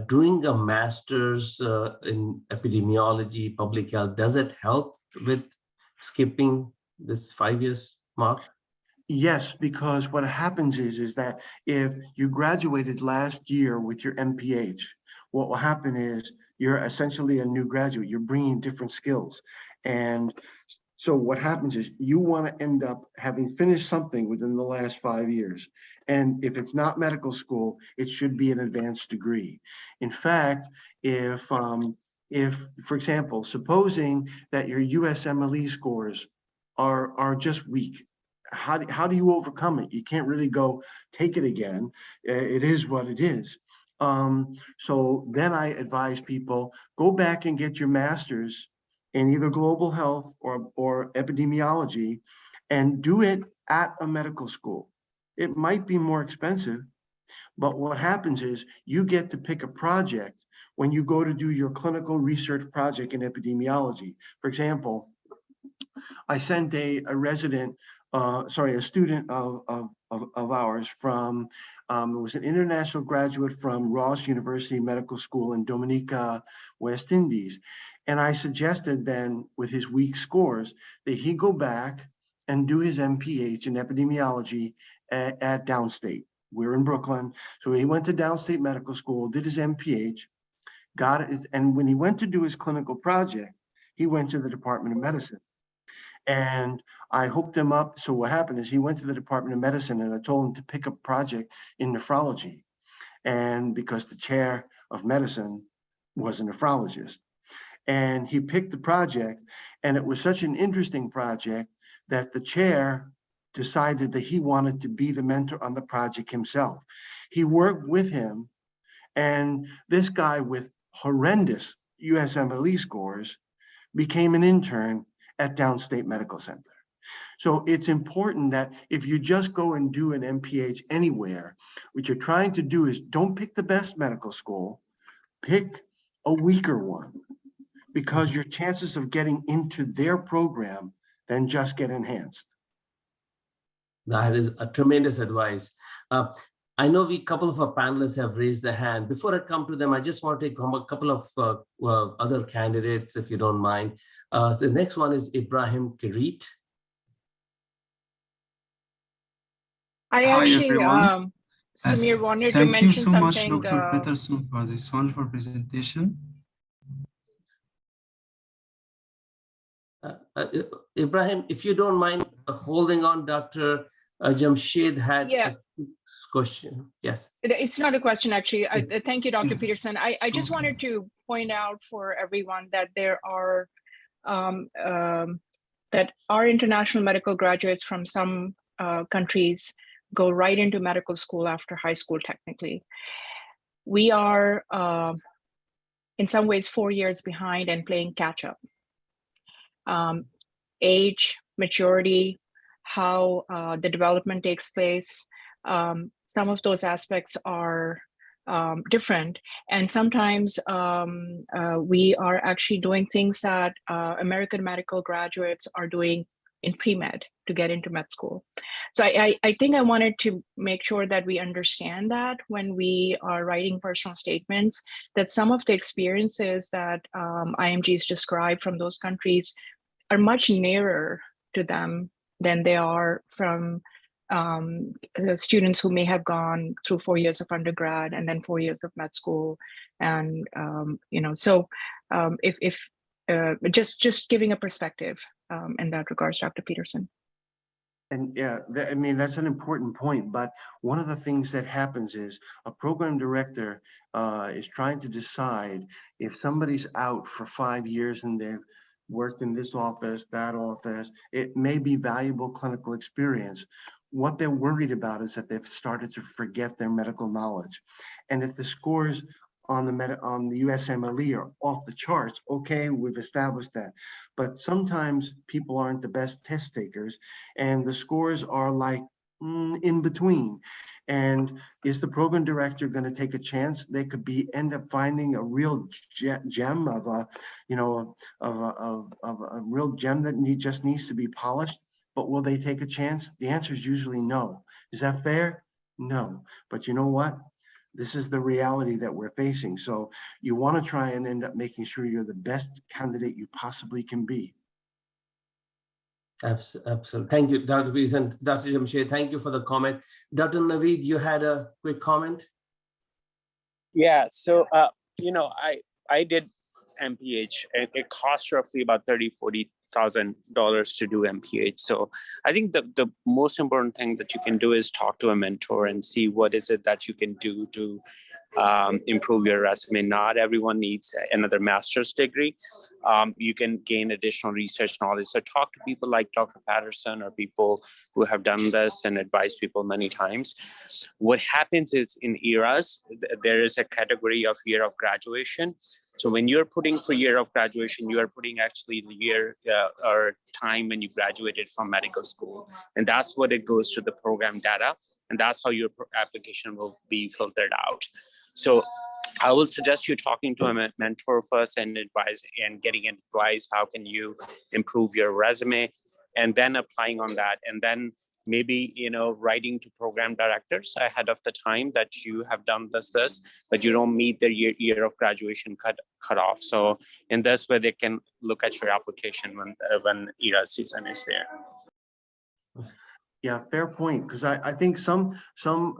[SPEAKER 2] doing a master's in epidemiology, public health, does it help with skipping this 5 years mark?
[SPEAKER 7] Yes, because what happens is that if you graduated last year with your MPH, what will happen is you're essentially a new graduate. You're bringing different skills. And so what happens is you want to end up having finished something within the last 5 years. And if it's not medical school, it should be an advanced degree. In fact, if for example, supposing that your USMLE scores are just weak, how do you overcome it? You can't really go take it again. It is what it is. So then I advise people, go back and get your master's in either global health or epidemiology and do it at a medical school. It might be more expensive, but what happens is you get to pick a project when you go to do your clinical research project in epidemiology. For example, I sent a resident, a student of ours from, it was an international graduate from Ross University Medical School in Dominica, West Indies. And I suggested then with his weak scores that he go back and do his MPH in epidemiology at Downstate. We're in Brooklyn. So he went to Downstate Medical School, did his MPH, got it. And when he went to do his clinical project, he went to the Department of Medicine. And I hooked him up. So what happened is he went to the Department of Medicine and I told him to pick up a project in nephrology. And because the chair of medicine was a nephrologist. And he picked the project and it was such an interesting project that the chair decided that he wanted to be the mentor on the project himself. He worked with him and this guy with horrendous USMLE scores became an intern at Downstate Medical Center. So it's important that if you just go and do an MPH anywhere, what you're trying to do is don't pick the best medical school, pick a weaker one, because your chances of getting into their program then just get enhanced.
[SPEAKER 2] That is a tremendous advice. I know a couple of our panelists have raised their hand. Before I come to them, I just want to take a couple of other candidates, if you don't mind. The next one is Ibrahim Kirit.
[SPEAKER 13] Hi, everyone.
[SPEAKER 14] Sumir wanted to mention something. Thank you so much, Dr. Peterson, for this wonderful presentation.
[SPEAKER 2] Ibrahim, if you don't mind holding on, Dr. Jamshed had a question. Yes.
[SPEAKER 13] It's not a question, actually. Thank you, Dr. Peterson. I just wanted to point out for everyone that there are that our international medical graduates from some countries go right into medical school after high school, technically. We are, in some ways, 4 years behind and playing catch up. Age, maturity, how the development takes place. Some of those aspects are different. And sometimes we are actually doing things that American medical graduates are doing in pre-med to get into med school. So I think I wanted to make sure that we understand that when we are writing personal statements, that some of the experiences that IMGs describe from those countries are much nearer to them than they are from students who may have gone through 4 years of undergrad and then 4 years of med school. And, if just giving a perspective in that regards, Dr. Peterson.
[SPEAKER 7] And yeah, I mean, that's an important point. But one of the things that happens is a program director is trying to decide if somebody's out for 5 years and they've worked in this office, that office, it may be valuable clinical experience. What they're worried about is that they've started to forget their medical knowledge. And if the scores on the USMLE are off the charts, okay, we've established that. But sometimes people aren't the best test takers and the scores are like in between. And is the program director going to take a chance? They could end up finding a real gem of a real gem that just needs to be polished. But will they take a chance? The answer is usually no. Is that fair? No. But you know what? This is the reality that we're facing. So you want to try and end up making sure you're the best candidate you possibly can be.
[SPEAKER 2] Absolutely. Thank you, Dr. Peterson. Dr. Jamshed, thank you for the comment. Dr. Naveed, you had a quick comment?
[SPEAKER 5] Yeah, so, I did MPH. It costs roughly about $30,000-$40,000 to do MPH. So I think the most important thing that you can do is talk to a mentor and see what is it that you can do to improve your resume. Not everyone needs another master's degree. You can gain additional research knowledge. So talk to people like Dr. Peterson or people who have done this and advise people many times. What happens is in ERAs, there is a category of year of graduation. So when you're putting for year of graduation, you are putting actually the year or time when you graduated from medical school. And that's what it goes to the program data. And that's how your application will be filtered out. So I will suggest you talking to a mentor first and getting advice. How can you improve your resume, and then applying on that, and then maybe writing to program directors ahead of the time that you have done this, but you don't meet the year of graduation cut off. So in this way, they can look at your application when ERA season is there.
[SPEAKER 7] Yeah, fair point. Because I think some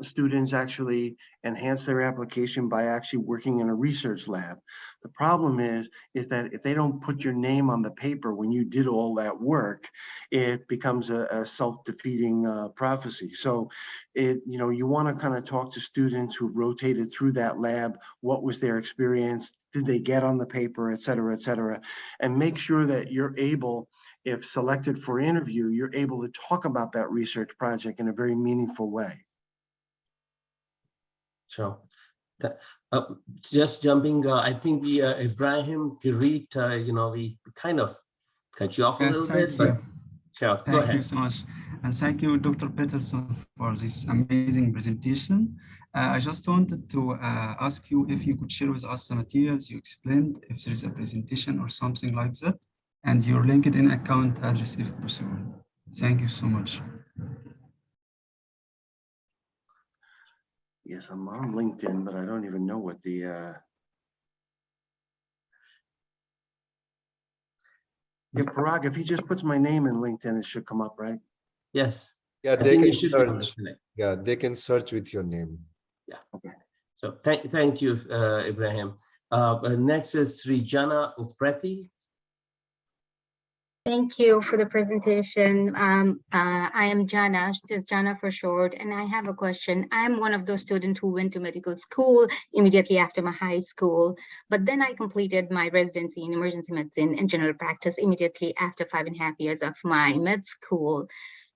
[SPEAKER 7] students actually enhance their application by actually working in a research lab. The problem is that if they don't put your name on the paper when you did all that work, it becomes a self-defeating prophecy. So you want to kind of talk to students who've rotated through that lab. What was their experience? Did they get on the paper, et cetera, and make sure that you're able, if selected for interview, you're able to talk about that research project in a very meaningful way.
[SPEAKER 2] Sure. Just jumping, I think Ibrahim Kirit, we kind of cut you off a little bit, but sure, go ahead.
[SPEAKER 14] Thank you so much. And thank you, Dr. Peterson, for this amazing presentation. I just wanted to ask you if you could share with us the materials you explained, if there is a presentation or something like that, and your LinkedIn account address if possible. Thank you so much.
[SPEAKER 7] Yes, I'm on LinkedIn, but I don't even know what the yeah, Parag, if he just puts my name in LinkedIn, it should come up, right?
[SPEAKER 2] Yes.
[SPEAKER 4] Yeah, they can search. Yeah, they can search with your name.
[SPEAKER 2] Yeah. Okay. So thank you, Ibrahim. Next is Srijana Uprethi.
[SPEAKER 15] Thank you for the presentation. I am Jana, just Jana for short, and I have a question. I'm one of those students who went to medical school immediately after my high school, but then I completed my residency in emergency medicine and general practice immediately after 5.5 years of my med school.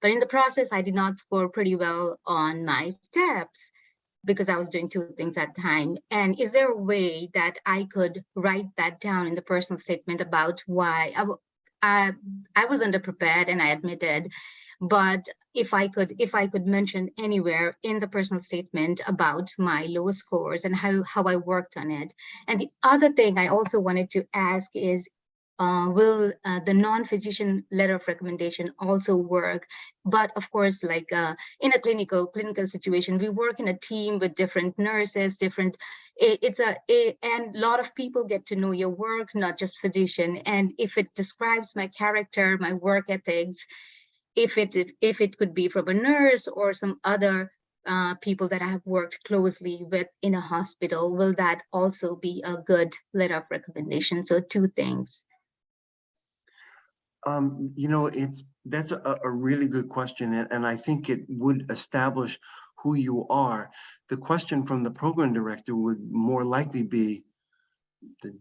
[SPEAKER 15] But in the process, I did not score pretty well on my steps because I was doing two things at the time. And is there a way that I could write that down in the personal statement about why I was underprepared, and I admitted, but if I could mention anywhere in the personal statement about my low scores and how I worked on it. And the other thing I also wanted to ask is, will the non-physician letter of recommendation also work? But of course, like in a clinical situation, we work in a team with different nurses, and a lot of people get to know your work, not just physician. And if it describes my character, my work ethics, if it could be from a nurse or some other people that I have worked closely with in a hospital, will that also be a good letter of recommendation? So two things.
[SPEAKER 7] You know, that's a really good question, and I think it would establish who you are. The question from the program director would more likely be,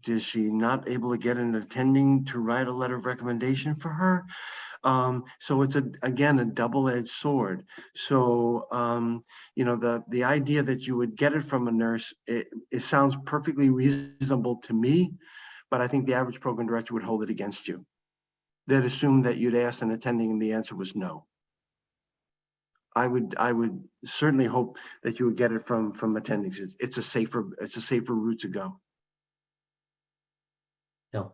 [SPEAKER 7] is she not able to get an attending to write a letter of recommendation for her? So it's again a double-edged sword. So you know, the idea that you would get it from a nurse, it sounds perfectly reasonable to me, but I think the average program director would hold it against you. They'd assume that you'd asked an attending and the answer was no. I would certainly hope that you would get it from attendings. It's a safer route to go.
[SPEAKER 2] Yeah.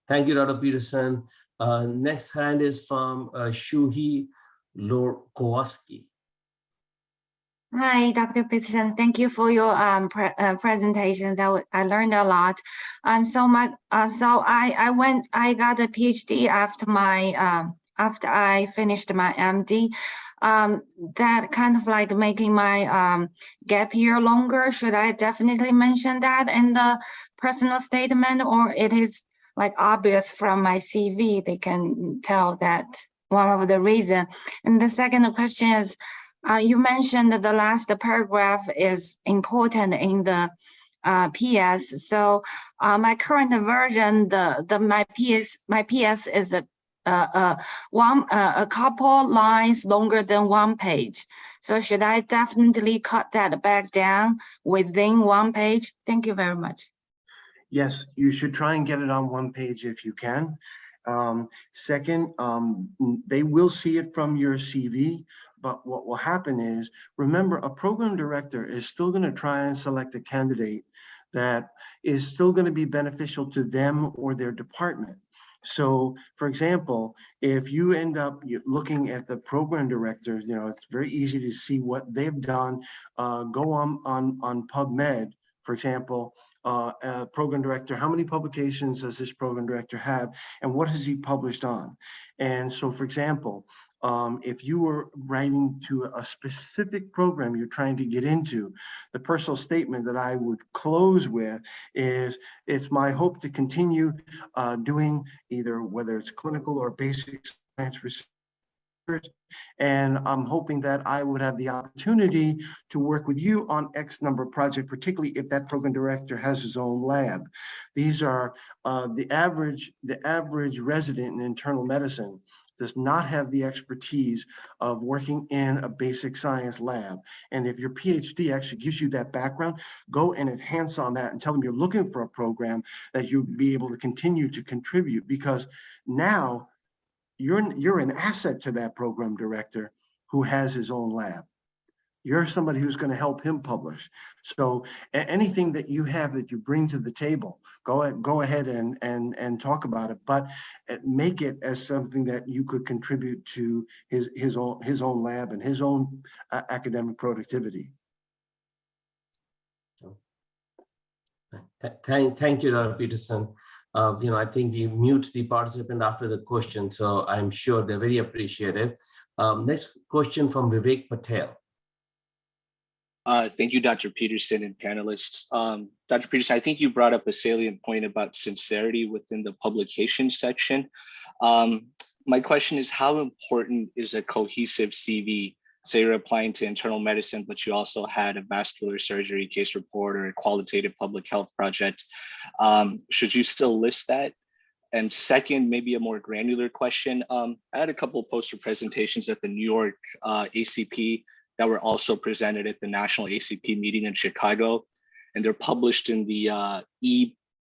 [SPEAKER 2] Thank you, Dr. Peterson. Next hand is from Shuhi Lorkowski.
[SPEAKER 16] Hi, Dr. Peterson. Thank you for your presentation. I learned a lot. So I got a PhD after I finished my MD. That kind of like making my gap year longer. Should I definitely mention that in the personal statement, or it is like obvious from my CV? They can tell that one of the reasons. And the second question is, you mentioned that the last paragraph is important in the PS. So my current version, my PS is a couple lines longer than one page. So should I definitely cut that back down within one page? Thank you very much.
[SPEAKER 7] Yes, you should try and get it on one page if you can. Second, they will see it from your CV, but what will happen is, remember, a program director is still going to try and select a candidate that is still going to be beneficial to them or their department. So, for example, if you end up looking at the program director, you know, it's very easy to see what they've done. Go on PubMed, for example. Program director, how many publications does this program director have, and what has he published on? And so, for example, if you were writing to a specific program you're trying to get into, the personal statement that I would close with is, it's my hope to continue doing either, whether it's clinical or basic science research, and I'm hoping that I would have the opportunity to work with you on X number of projects, particularly if that program director has his own lab. These are the average resident in internal medicine does not have the expertise of working in a basic science lab. And if your PhD actually gives you that background, go and enhance on that and tell them you're looking for a program that you'll be able to continue to contribute, because now you're an asset to that program director who has his own lab. You're somebody who's going to help him publish. So anything that you have that you bring to the table, go ahead and talk about it, but make it as something that you could contribute to his own lab and his own academic productivity.
[SPEAKER 2] Thank you, Dr. Peterson. You know, I think we mute the participant after the question, so I'm sure they're very appreciative. Next question from Vivek Patel.
[SPEAKER 17] Thank you, Dr. Peterson and panelists. Dr. Peterson, I think you brought up a salient point about sincerity within the publication section. My question is, how important is a cohesive CV? Say you're applying to internal medicine, but you also had a vascular surgery case report or a qualitative public health project. Should you still list that? And second, maybe a more granular question. I had a couple of poster presentations at the New York ACP that were also presented at the National ACP meeting in Chicago, and they're published in the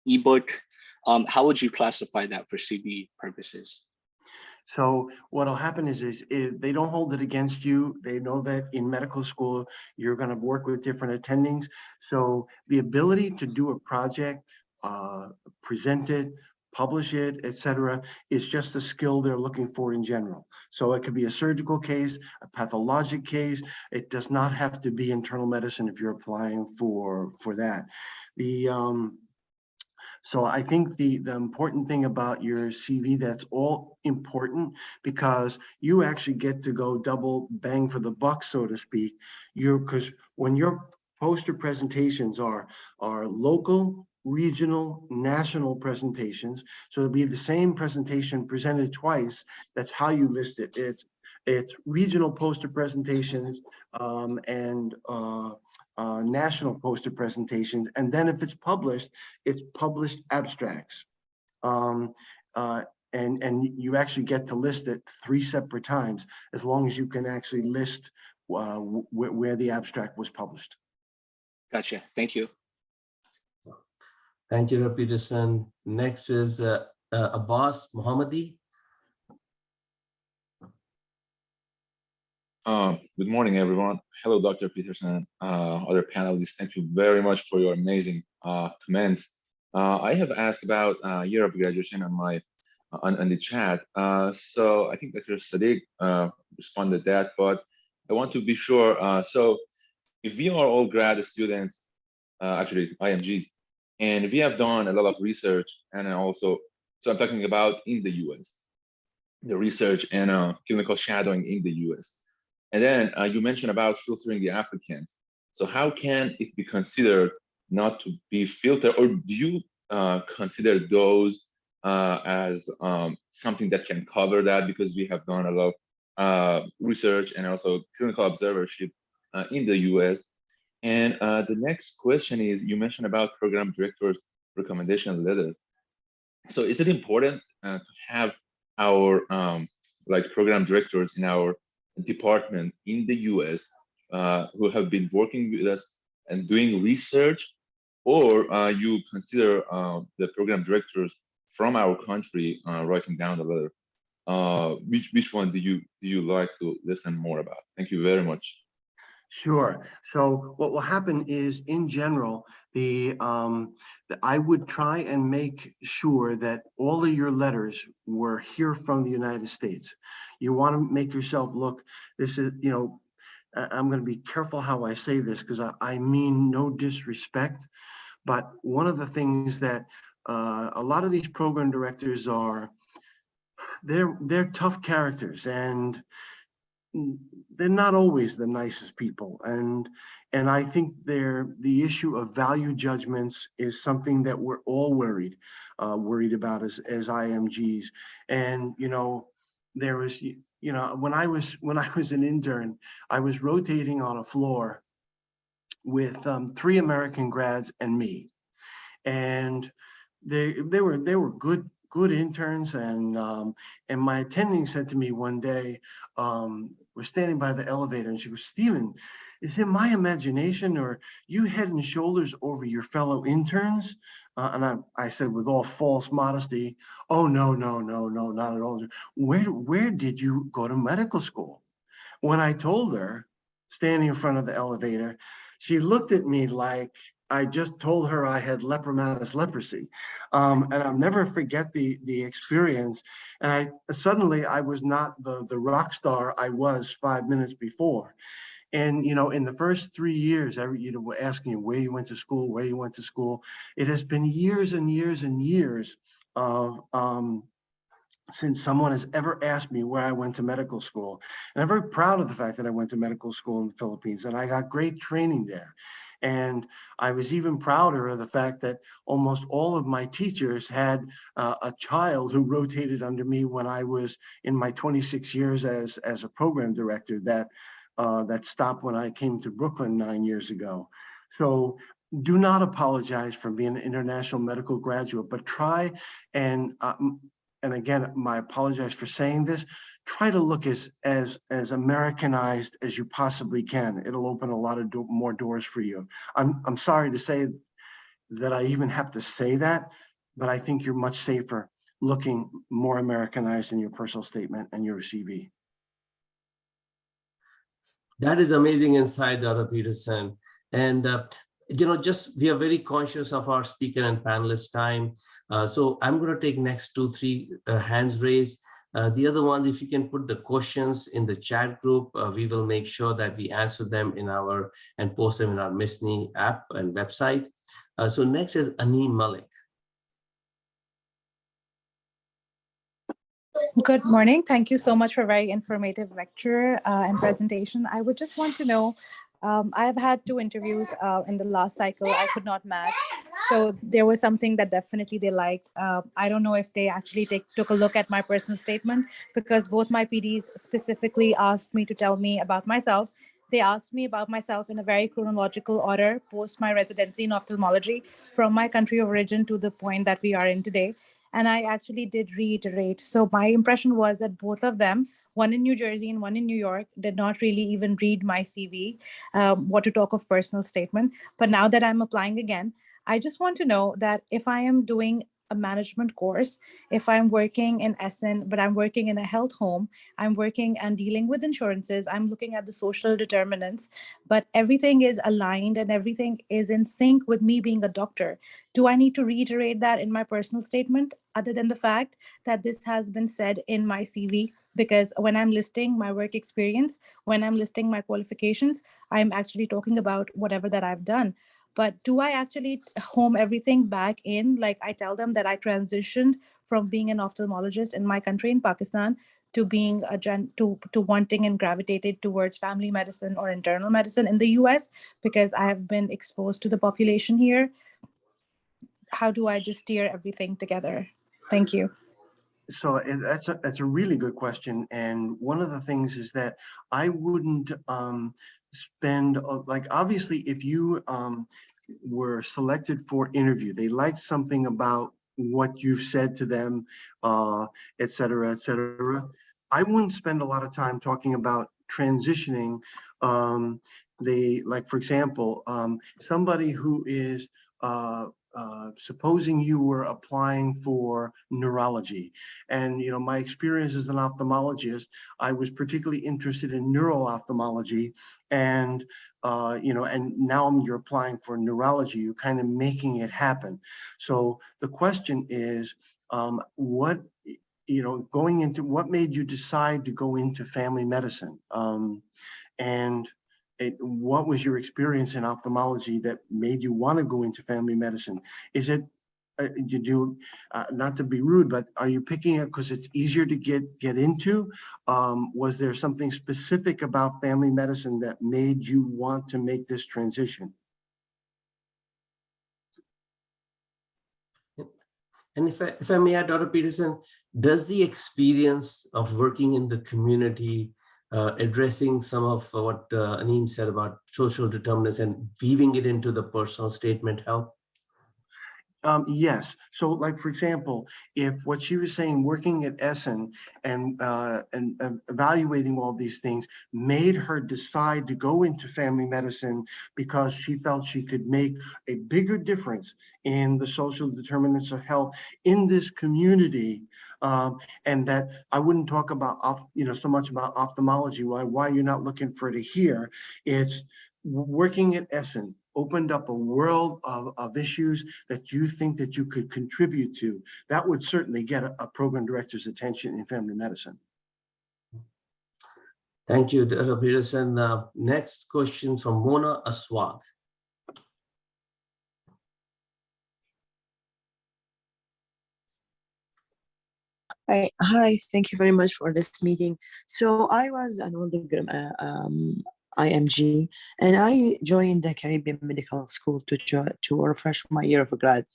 [SPEAKER 17] ebook. How would you classify that for CV purposes?
[SPEAKER 7] So what'll happen is they don't hold it against you. They know that in medical school, you're going to work with different attendings. So the ability to do a project, present it, publish it, etc., is just a skill they're looking for in general. So it could be a surgical case, a pathologic case. It does not have to be internal medicine if you're applying for that. So I think the important thing about your CV, that's all important, because you actually get to go double bang for the buck, so to speak. Because when your poster presentations are local, regional, national presentations, so it'll be the same presentation presented twice. That's how you list it. It's regional poster presentations and national poster presentations, and then if it's published abstracts. And you actually get to list it 3 separate times, as long as you can actually list where the abstract was published.
[SPEAKER 17] Gotcha. Thank you.
[SPEAKER 2] Thank you, Peterson. Next is Abbas Mohammadi.
[SPEAKER 18] Good morning, everyone. Hello, Dr. Peterson, other panelists. Thank you very much for your amazing comments. I have asked about year of graduation on my on the chat. So I think Dr. Sadiq responded that, but I want to be sure. So if we are all grad students, actually IMGs, and we have done a lot of research, and also, so I'm talking about in the US, the research and clinical shadowing in the US. And then you mentioned about filtering the applicants. So how can it be considered not to be filtered, or do you consider those as something that can cover that, because we have done a lot of research and also clinical observership in the US. And the next question is, you mentioned about program directors' recommendation letters. So is it important to have our like program directors in our department in the US who have been working with us and doing research, or you consider the program directors from our country writing down the letter? Which one do you like to listen more about? Thank you very much.
[SPEAKER 7] Sure. So what will happen is, in general, I would try and make sure that all of your letters were here from the United States. You want to make yourself look, this is, you know, I'm going to be careful how I say this, because I mean no disrespect, but one of the things that a lot of these program directors are, they're tough characters, and they're not always the nicest people, and I think the issue of value judgments is something that we're all worried about as IMGs. And you know, there was, you know, when I was an intern, I was rotating on a floor with 3 American grads and me, and they were good interns, and my attending said to me one day, we're standing by the elevator, and she goes, "Stephen, is it my imagination, or you head and shoulders over your fellow interns?" And I said, with all false modesty, "Oh, no, not at all. Where did you go to medical school?" When I told her, standing in front of the elevator, she looked at me like I just told her I had leprosy. And I'll never forget the experience. And suddenly I was not the rock star I was 5 minutes before. And, you know, in the first 3 years, we're asking you where you went to school, It has been years and years and years of, since someone has ever asked me where I went to medical school. And I'm very proud of the fact that I went to medical school in the Philippines, and I got great training there. And I was even prouder of the fact that almost all of my teachers had a child who rotated under me when I was in my 26 years as a program director, that stopped when I came to Brooklyn 9 years ago. So do not apologize for being an international medical graduate, but try and again, I apologize for saying this, try to look as Americanized as you possibly can. It'll open a lot of more doors for you. I'm sorry to say that I even have to say that, but I think you're much safer looking more Americanized in your personal statement and your CV.
[SPEAKER 2] That is amazing insight, Dr. Peterson. And, we are very conscious of our speaker and panelist time. So I'm going to take next 2-3 hands raised. The other ones, if you can put the questions in the chat group, we will make sure that we answer them and post them in our MSSNY app and website. So next is Aneem Malik.
[SPEAKER 19] Good morning. Thank you so much for a very informative lecture and presentation. I would just want to know, I've had 2 interviews in the last cycle. I could not match. So there was something that definitely they liked. I don't know if they actually took a look at my personal statement, because both my PDs specifically asked me to tell me about myself. They asked me about myself in a very chronological order, post my residency in ophthalmology, from my country of origin to the point that we are in today. And I actually did reiterate. So my impression was that both of them, one in New Jersey and one in New York, did not really even read my CV, what to talk of personal statement. But now that I'm applying again, I just want to know that if I am doing a management course, if I'm working in SN, but I'm working in a health home, I'm working and dealing with insurances, I'm looking at the social determinants, but everything is aligned and everything is in sync with me being a doctor. Do I need to reiterate that in my personal statement, other than the fact that this has been said in my CV? Because when I'm listing my work experience, when I'm listing my qualifications, I'm actually talking about whatever that I've done. But do I actually home everything back in? Like I tell them that I transitioned from being an ophthalmologist in my country in Pakistan to being to wanting and gravitated towards family medicine or internal medicine in the US, because I have been exposed to the population here. How do I just steer everything together? Thank you.
[SPEAKER 7] So that's a really good question. And one of the things is that I wouldn't spend, like, obviously, if you were selected for interview, they liked something about what you've said to them, et cetera, et cetera. I wouldn't spend a lot of time talking about transitioning. Like, for example, somebody who is, supposing you were applying for neurology, and my experience as an ophthalmologist, I was particularly interested in neuro-ophthalmology, and and now you're applying for neurology, you're kind of making it happen. So the question is, what made you decide to go into family medicine, and what was your experience in ophthalmology that made you want to go into family medicine? Is it, did you, not to be rude, but are you picking it because it's easier to get into? Was there something specific about family medicine that made you want to make this transition?
[SPEAKER 2] And if I may add, Dr. Peterson, does the experience of working in the community, addressing some of what Aneem said about social determinants and weaving it into the personal statement help?
[SPEAKER 7] Yes. So, like, for example, if what she was saying, working at Essen and evaluating all these things made her decide to go into family medicine because she felt she could make a bigger difference in the social determinants of health in this community, and that I wouldn't talk about, so much about ophthalmology, why you're not looking for it here. It's working at Essen opened up a world of issues that you think that you could contribute to. That would certainly get a program director's attention in family medicine.
[SPEAKER 2] Thank you, Dr. Peterson. Next question from Mona Aswad.
[SPEAKER 20] Hi, thank you very much for this meeting. So I was an older IMG, and I joined the Caribbean Medical School to refresh my year of grad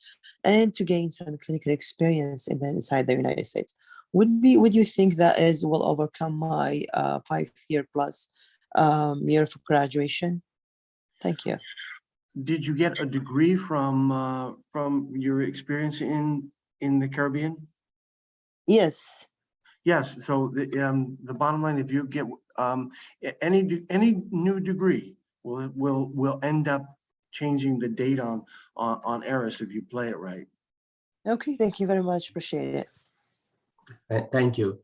[SPEAKER 20] and to gain some clinical experience inside the United States. Would you think that will overcome my 5-year plus year of graduation? Thank you.
[SPEAKER 7] Did you get a degree from your experience in the Caribbean?
[SPEAKER 20] Yes.
[SPEAKER 7] Yes. So the bottom line, if you get any new degree, will end up changing the date on ERIS if you play it right.
[SPEAKER 20] Okay. Thank you very much. Appreciate it.
[SPEAKER 2] Thank you.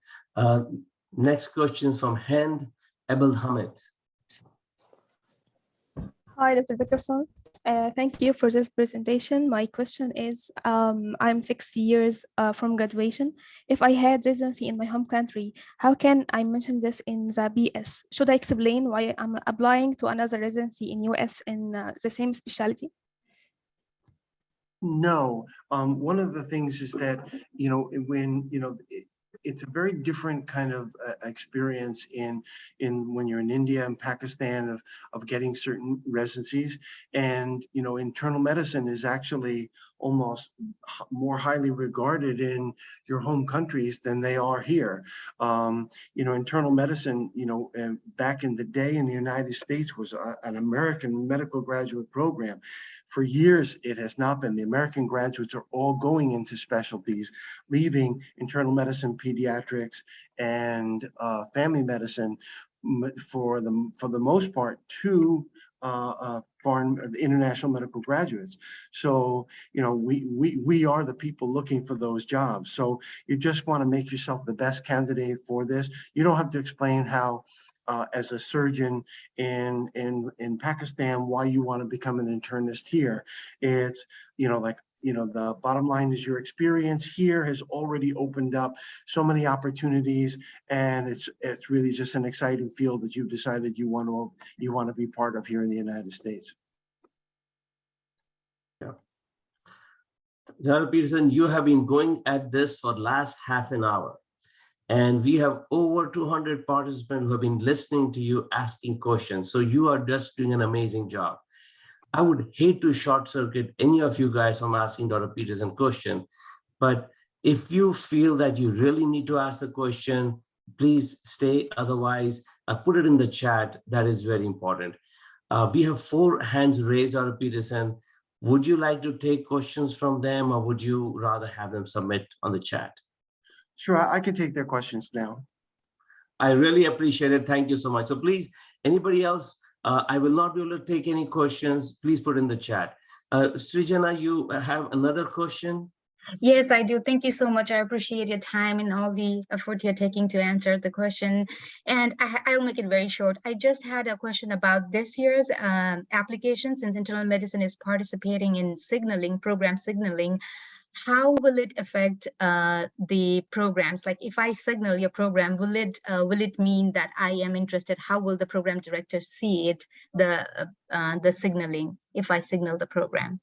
[SPEAKER 2] Next question from Hind Abdulhamid.
[SPEAKER 21] Hi, Dr. Peterson. Thank you for this presentation. My question is, I'm 6 years from graduation. If I had residency in my home country, how can I mention this in the BS? Should I explain why I'm applying to another residency in US in the same specialty?
[SPEAKER 7] No, one of the things is that, when, it's a very different kind of experience in when you're in India and Pakistan of getting certain residencies. And, internal medicine is actually almost more highly regarded in your home countries than they are here. Internal medicine, back in the day in the United States was an American medical graduate program. For years, it has not been. The American graduates are all going into specialties, leaving internal medicine, pediatrics, and family medicine for the most part to foreign international medical graduates. So, we are the people looking for those jobs. So you just want to make yourself the best candidate for this. You don't have to explain how, as a surgeon in Pakistan, why you want to become an internist here. It's, the bottom line is your experience here has already opened up so many opportunities, and it's really just an exciting field that you've decided you want to be part of here in the United States.
[SPEAKER 2] Yeah. Dr. Peterson, you have been going at this for the last half an hour. And we have over 200 participants who have been listening to you asking questions. So you are just doing an amazing job. I would hate to short circuit any of you guys from asking Dr. Peterson question, but if you feel that you really need to ask the question, please stay. Otherwise, put it in the chat. That is very important. We have 4 hands raised, Dr. Peterson. Would you like to take questions from them, or would you rather have them submit on the chat?
[SPEAKER 7] Sure, I can take their questions now.
[SPEAKER 2] I really appreciate it. Thank you so much. So please, anybody else, I will not be able to take any questions. Please put in the chat. Srijana, you have another question?
[SPEAKER 15] Yes, I do. Thank you so much. I appreciate your time and all the effort you're taking to answer the question. And I'll make it very short. I just had a question about this year's application, since internal medicine is participating in program signaling. How will it affect the programs? Like, if I signal your program, will it mean that I am interested? How will the program director see it, the signaling, if I signal the program?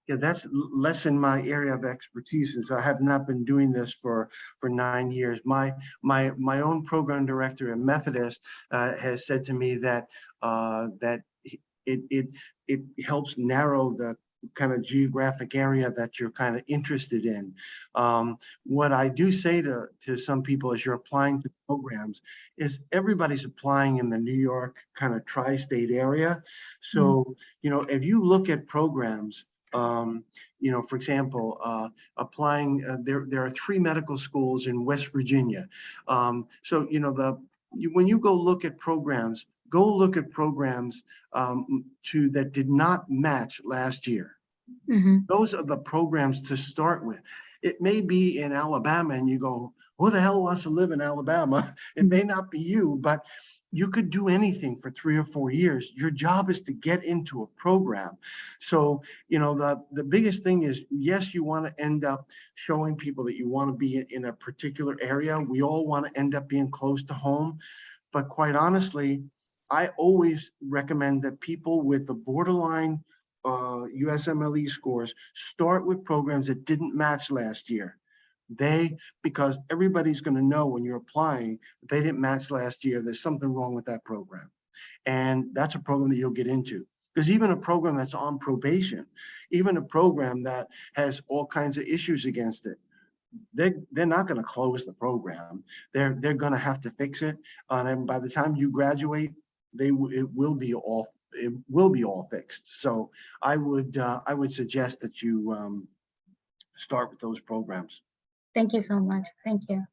[SPEAKER 7] Yeah, that's less in my area of expertise, since I have not been doing this for 9 years. My own program director at Methodist has said to me that it helps narrow the kind of geographic area that you're kind of interested in. What I do say to some people as you're applying to programs is everybody's applying in the New York kind of tri-state area. So, if you look at programs, for example, applying, there are 3 medical schools in West Virginia. So, when you go look at programs, that did not match last year. Mm-hmm. Those are the programs to start with. It may be in Alabama and you go, who the hell wants to live in Alabama? It may not be you, but you could do anything for 3 or 4 years. Your job is to get into a program. So, the biggest thing is, yes, you want to end up showing people that you want to be in a particular area. We all want to end up being close to home. But quite honestly, I always recommend that people with the borderline USMLE scores start with programs that didn't match last year. Because everybody's going to know when you're applying, if they didn't match last year, there's something wrong with that program. And that's a program that you'll get into. Because even a program that's on probation, even a program that has all kinds of issues against it, they're not going to close the program. They're going to have to fix it. And by the time you graduate, it will be all fixed. So I would suggest that you start with those programs.
[SPEAKER 15] Thank you so much. Thank you.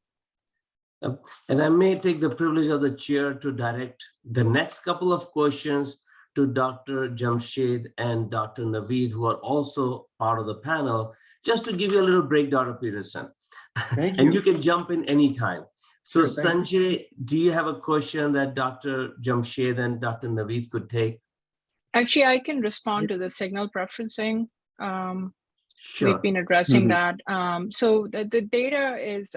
[SPEAKER 2] And I may take the privilege of the chair to direct the next couple of questions to Dr. Jamshed and Dr. Naveed, who are also part of the panel, just to give you a little break, Dr. Peterson.
[SPEAKER 7] Thank
[SPEAKER 2] And
[SPEAKER 7] you.
[SPEAKER 2] you can jump in anytime. So
[SPEAKER 7] Sure, thank you.
[SPEAKER 2] Sanjay, do you have a question that Dr. Jamshed and Dr. Naveed could take?
[SPEAKER 13] Actually, I can respond to the signal preferencing.
[SPEAKER 2] Sure.
[SPEAKER 13] We've been addressing that. So the data is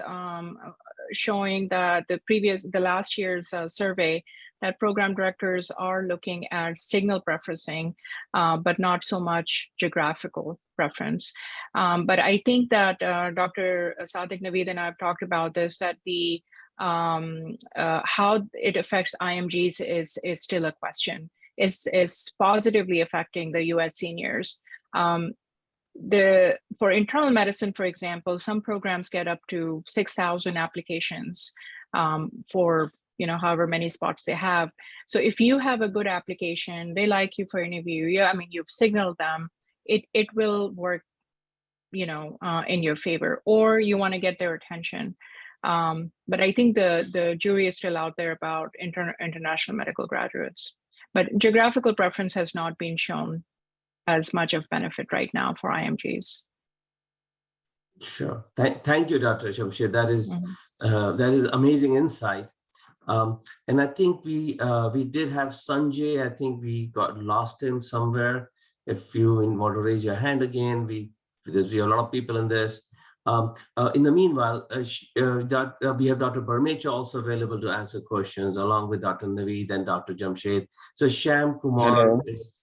[SPEAKER 13] showing that the last year's survey that program directors are looking at signal preferencing, but not so much geographical preference. But I think that Dr. Sadiq, Naveed, and I have talked about this, that the how it affects IMGs is still a question. Is positively affecting the US seniors. For internal medicine, for example, some programs get up to 6,000 applications for however many spots they have. So if you have a good application, they like you for an interview, you've signaled them, it will work in your favor, or you want to get their attention. But I think the jury is still out there about international medical graduates. But geographical preference has not been shown as much of benefit right now for IMGs.
[SPEAKER 2] Sure. Thank you, Dr. Jamshed. That is amazing insight. And I think we did have Sanjay. I think we lost him somewhere. If you want to raise your hand again, there's a lot of people in this. In the meanwhile, we have Dr. Barmecha also available to answer questions along with Dr. Naveed and Dr. Jamshed. So Sham Kumar is,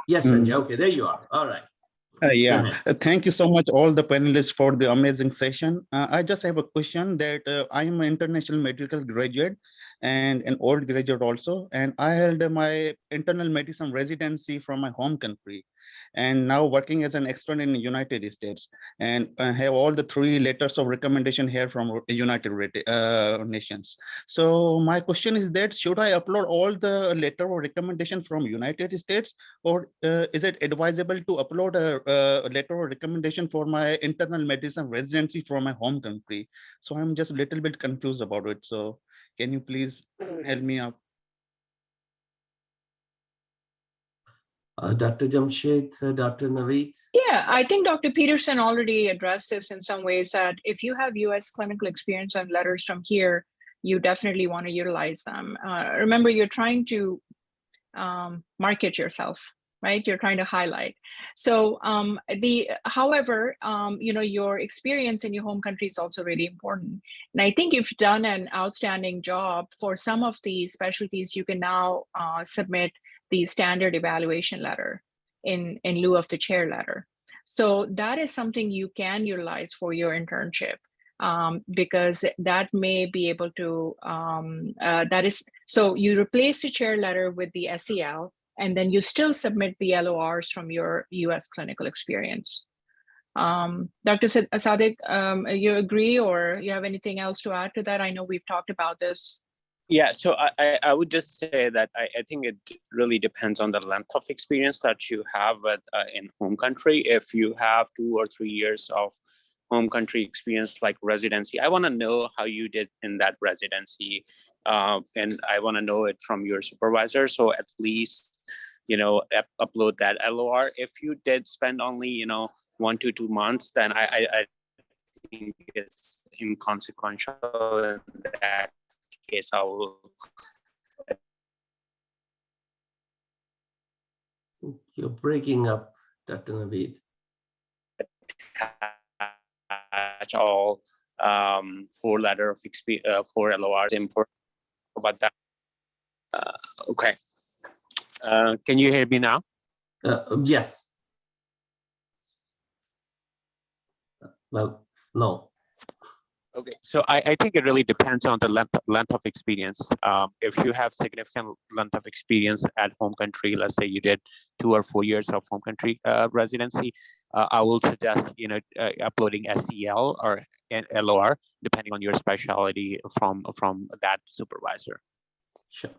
[SPEAKER 2] yes, Sanjay, okay, there you are. All right.
[SPEAKER 3] Thank you so much, all the panelists, for the amazing session. I just have a question that I am an international medical graduate and an old graduate also, and I held my internal medicine residency from my home country, and now working as an extern in the United States, and I have all the 3 letters of recommendation here from United Nations. So my question is that, should I upload all the letter of recommendation from United States, or is it advisable to upload a letter of recommendation for my internal medicine residency from my home country? So I'm just a little bit confused about it. So can you please help me out?
[SPEAKER 2] Dr. Jamshed, Dr. Naveed?
[SPEAKER 13] Yeah, I think Dr. Peterson already addressed this in some ways, that if you have US clinical experience and letters from here, you definitely want to utilize them. Remember, you're trying to market yourself, right? You're trying to highlight. So however, your experience in your home country is also really important. And I think if you've done an outstanding job for some of the specialties, you can now submit the standard evaluation letter in lieu of the chair letter. So that is something you can utilize for your internship, because that may be able to, so you replace the chair letter with the SEL, and then you still submit the LORs from your US clinical experience. Dr. Sadiq, you agree, or you have anything else to add to that? I know we've talked about this.
[SPEAKER 5] Yeah, so I would just say that I think it really depends on the length of experience that you have in home country. If you have 2 or 3 years of home country experience like residency, I want to know how you did in that residency, and I want to know it from your supervisor. So at least, upload that LOR. If you did spend only, 1 to 2 months, then I think it's inconsequential. In that case, I will.
[SPEAKER 2] You're breaking up, Dr. Naveed.
[SPEAKER 5] Attach all 4 letter of experience, 4 LORs important about that. Okay. Can you hear me now?
[SPEAKER 2] Yes. Well, no.
[SPEAKER 5] Okay, so I think it really depends on the length of experience. If you have significant length of experience at home country, let's say you did 2 or 4 years of home country residency, I will suggest uploading SEL or LOR depending on your specialty from that supervisor.
[SPEAKER 2] Sure.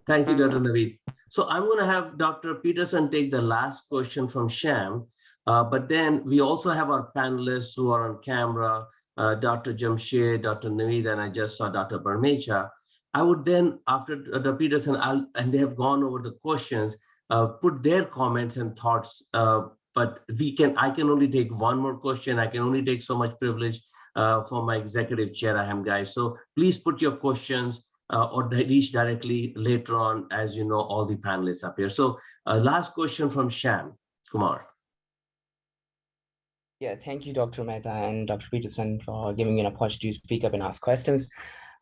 [SPEAKER 2] Thank you, Dr. Naveed. So I'm going to have Dr. Peterson take the last question from Sham. But then we also have our panelists who are on camera, Dr. Jamshed, Dr. Naveed, and I just saw Dr. Barmecha. I would then, after Dr. Peterson, and they have gone over the questions, put their comments and thoughts but I can only take one more question. I can only take so much privilege for my executive chair I am, guys. So please put your questions or reach directly later on, as you know, all the panelists up here. So last question from Shyam Kumar.
[SPEAKER 1] Yeah, thank you, Dr. Mehta and Dr. Peterson, for giving me an opportunity to speak up and ask questions.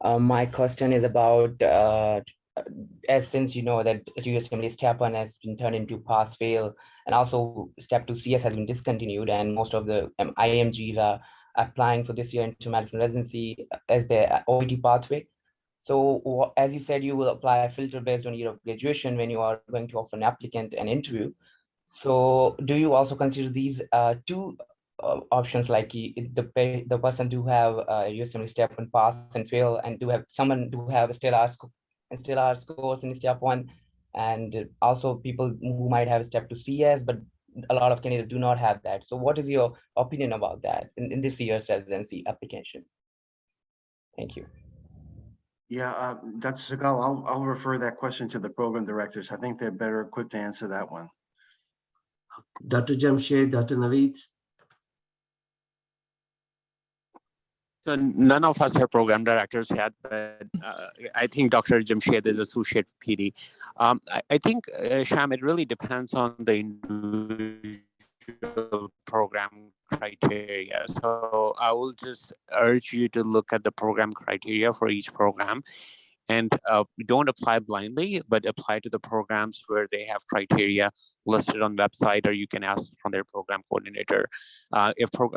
[SPEAKER 1] My question is about, as since you know that USMLE Step 1 has been turned into pass fail, and also Step 2 CS has been discontinued, and most of the IMGs are applying for this year into medicine residency as their OET pathway. So as you said, you will apply a filter based on year of graduation when you are going to offer an applicant an interview. So do you also consider these two options, like the person to have USMLE Step 1 pass and fail, and to have someone to have a stellar scores in Step 1, and also people who might have Step 2 CS, but a lot of candidates do not have that. So what is your opinion about that in this year's residency application? Thank you.
[SPEAKER 7] Yeah, Dr. Sahgal, I'll refer that question to the program directors. I think they're better equipped to answer that one.
[SPEAKER 2] Dr. Jamshed, Dr. Naveed.
[SPEAKER 5] So none of us are program directors yet, but I think Dr. Jamshed is associate PD. I think, Sham, it really depends on the individual program criteria. So I will just urge you to look at the program criteria for each program, and don't apply blindly, but apply to the programs where they have criteria listed on the website, or you can ask from their program coordinator.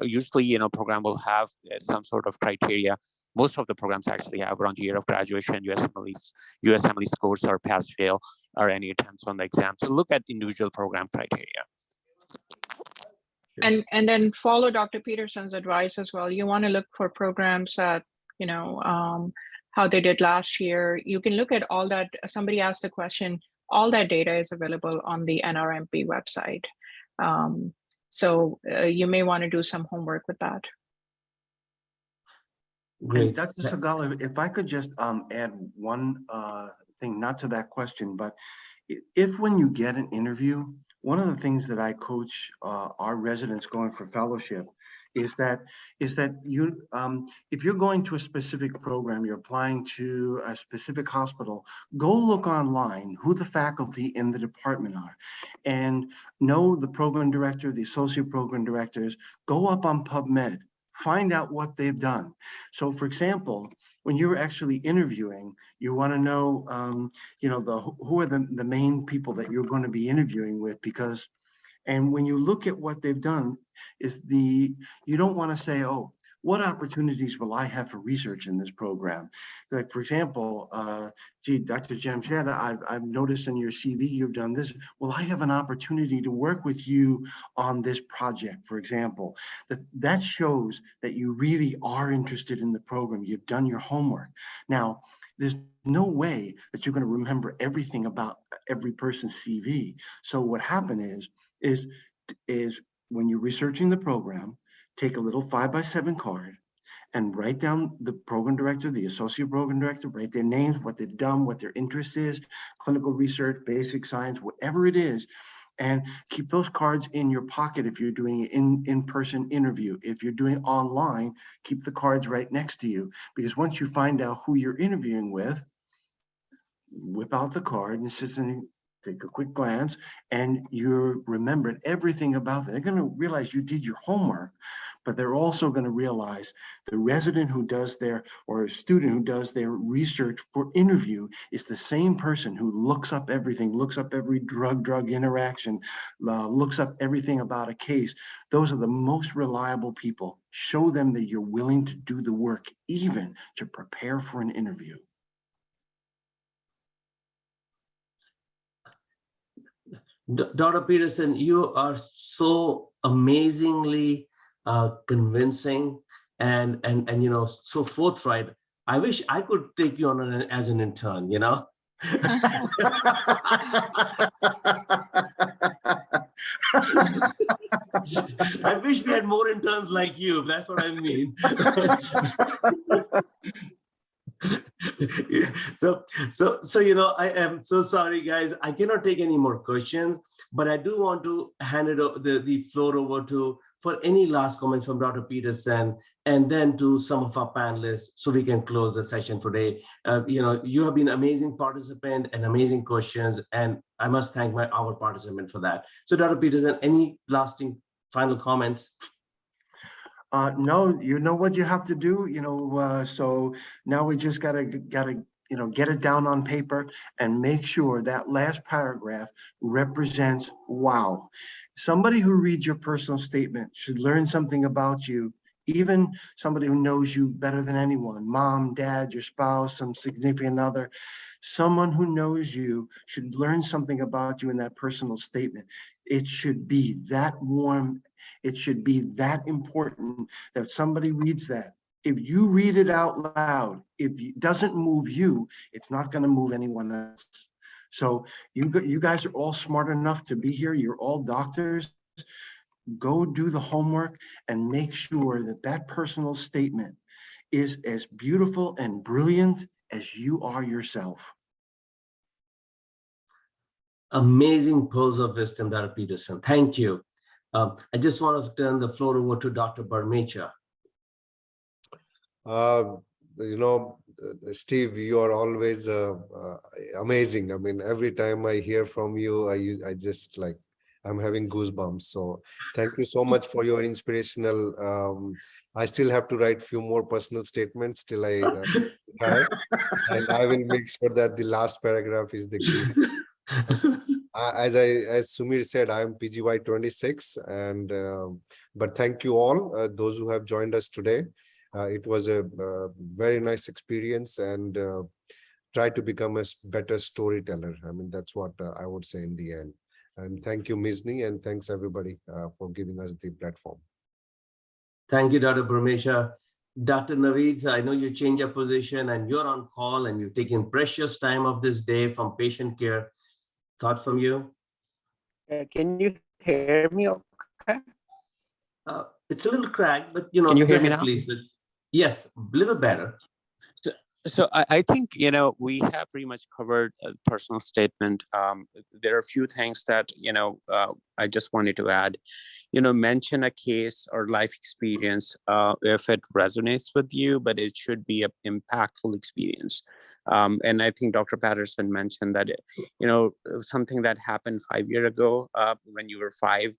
[SPEAKER 5] Usually, program will have some sort of criteria. Most of the programs actually have around year of graduation, USMLE scores, or pass fail, or any attempts on the exam. So look at individual program criteria.
[SPEAKER 13] And then follow Dr. Peterson's advice as well. You want to look for programs that, how they did last year. You can look at all that. Somebody asked the question, all that data is available on the NRMP website. So you may want to do some homework with that.
[SPEAKER 7] Great. Dr. Sahgal, if I could just add one thing, not to that question, but if when you get an interview, one of the things that I coach our residents going for fellowship is that you, if you're going to a specific program, you're applying to a specific hospital, go look online who the faculty in the department are, and know the program director, the associate program directors. Go up on PubMed, find out what they've done. So, for example, when you're actually interviewing, you want to know, who are the main people that you're going to be interviewing with, because, and when you look at what they've done, you don't want to say, oh, what opportunities will I have for research in this program? Like, for example, Dr. Jamshed, I've noticed in your CV, you've done this. Well, I have an opportunity to work with you on this project, for example. That shows that you really are interested in the program. You've done your homework. Now, there's no way that you're going to remember everything about every person's CV. So what happened is when you're researching the program, take a little 5x7 card and write down the program director, the associate program director, write their names, what they've done, what their interest is, clinical research, basic science, whatever it is, and keep those cards in your pocket if you're doing an in-person interview. If you're doing online, keep the cards right next to you, because once you find out who you're interviewing with, whip out the card and sit in, take a quick glance, and you remembered everything about it. They're going to realize you did your homework, but they're also going to realize the resident who does their, or a student who does their research for interview is the same person who looks up everything, looks up every drug-drug interaction, looks up everything about a case. Those are the most reliable people. Show them that you're willing to do the work, even to prepare for an interview.
[SPEAKER 2] Dr. Peterson, you are so amazingly convincing and so forthright. I wish I could take you on as an intern, I wish we had more interns like you. That's what I mean. So, you know, I am so sorry, guys. I cannot take any more questions, but I do want to hand it the floor over to for any last comments from Dr. Peterson, and then to some of our panelists, so we can close the session today. You know, you have been amazing participant and amazing questions, and I must thank our participant for that. So, Dr. Peterson, any lasting final comments?
[SPEAKER 7] No, you know what you have to do, you know, so now we just gotta, you know, get it down on paper and make sure that last paragraph represents wow. Somebody who reads your personal statement should learn something about you, even somebody who knows you better than anyone, mom, dad, your spouse, some significant other. Someone who knows you should learn something about you in that personal statement. It should be that warm. It should be that important that somebody reads that. If you read it out loud, if it doesn't move you, it's not going to move anyone else. So you guys are all smart enough to be here. You're all doctors. Go do the homework and make sure that that personal statement is as beautiful and brilliant as you are yourself.
[SPEAKER 2] Amazing pearls of wisdom, Dr. Peterson. Thank you. I just want to turn the floor over to Dr. Barmecha.
[SPEAKER 4] You know, Steve, you are always amazing. I mean, every time I hear from you, I just like, I'm having goosebumps. So thank you so much for your inspirational. I still have to write a few more personal statements till I try, and I will make sure that the last paragraph is the key. As Sumir said, I am PGY 26, and but thank you all those who have joined us today. It was a very nice experience, and try to become a better storyteller. I mean, that's what I would say in the end. And thank you, Mizni, and thanks everybody for giving us the platform.
[SPEAKER 2] Thank you, Dr. Barmecha. Dr. Naveed, I know you change your position and you're on call and you've taken precious time of this day from patient care. Thought from you?
[SPEAKER 5] Can you hear me okay?
[SPEAKER 2] It's a little cracked, but you know,
[SPEAKER 5] can you hear me
[SPEAKER 2] ahead,
[SPEAKER 5] now?
[SPEAKER 2] please. Yes, a little better.
[SPEAKER 5] So I think, you know, we have pretty much covered a personal statement. There are a few things that, you know, I just wanted to add. You know, mention a case or life experience if it resonates with you, but it should be an impactful experience. And I think Dr. Patterson mentioned that, you know, something that happened 5 years ago when you were 5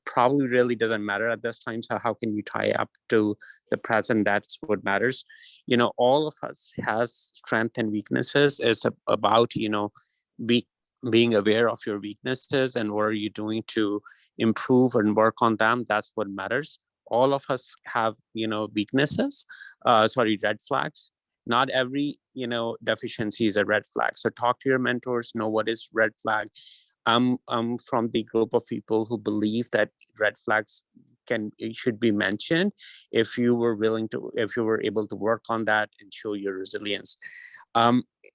[SPEAKER 5] probably really doesn't matter at this time. So how can you tie up to the present? That's what matters. You know, all of us has strengths and weaknesses. It's about, you know, being aware of your weaknesses and what are you doing to improve and work on them. That's what matters. All of us have, you know, weaknesses, red flags. Not every, you know, deficiency is a red flag. So talk to your mentors, know what is red flag. I'm from the group of people who believe that red flags should be mentioned if you were able to work on that and show your resilience.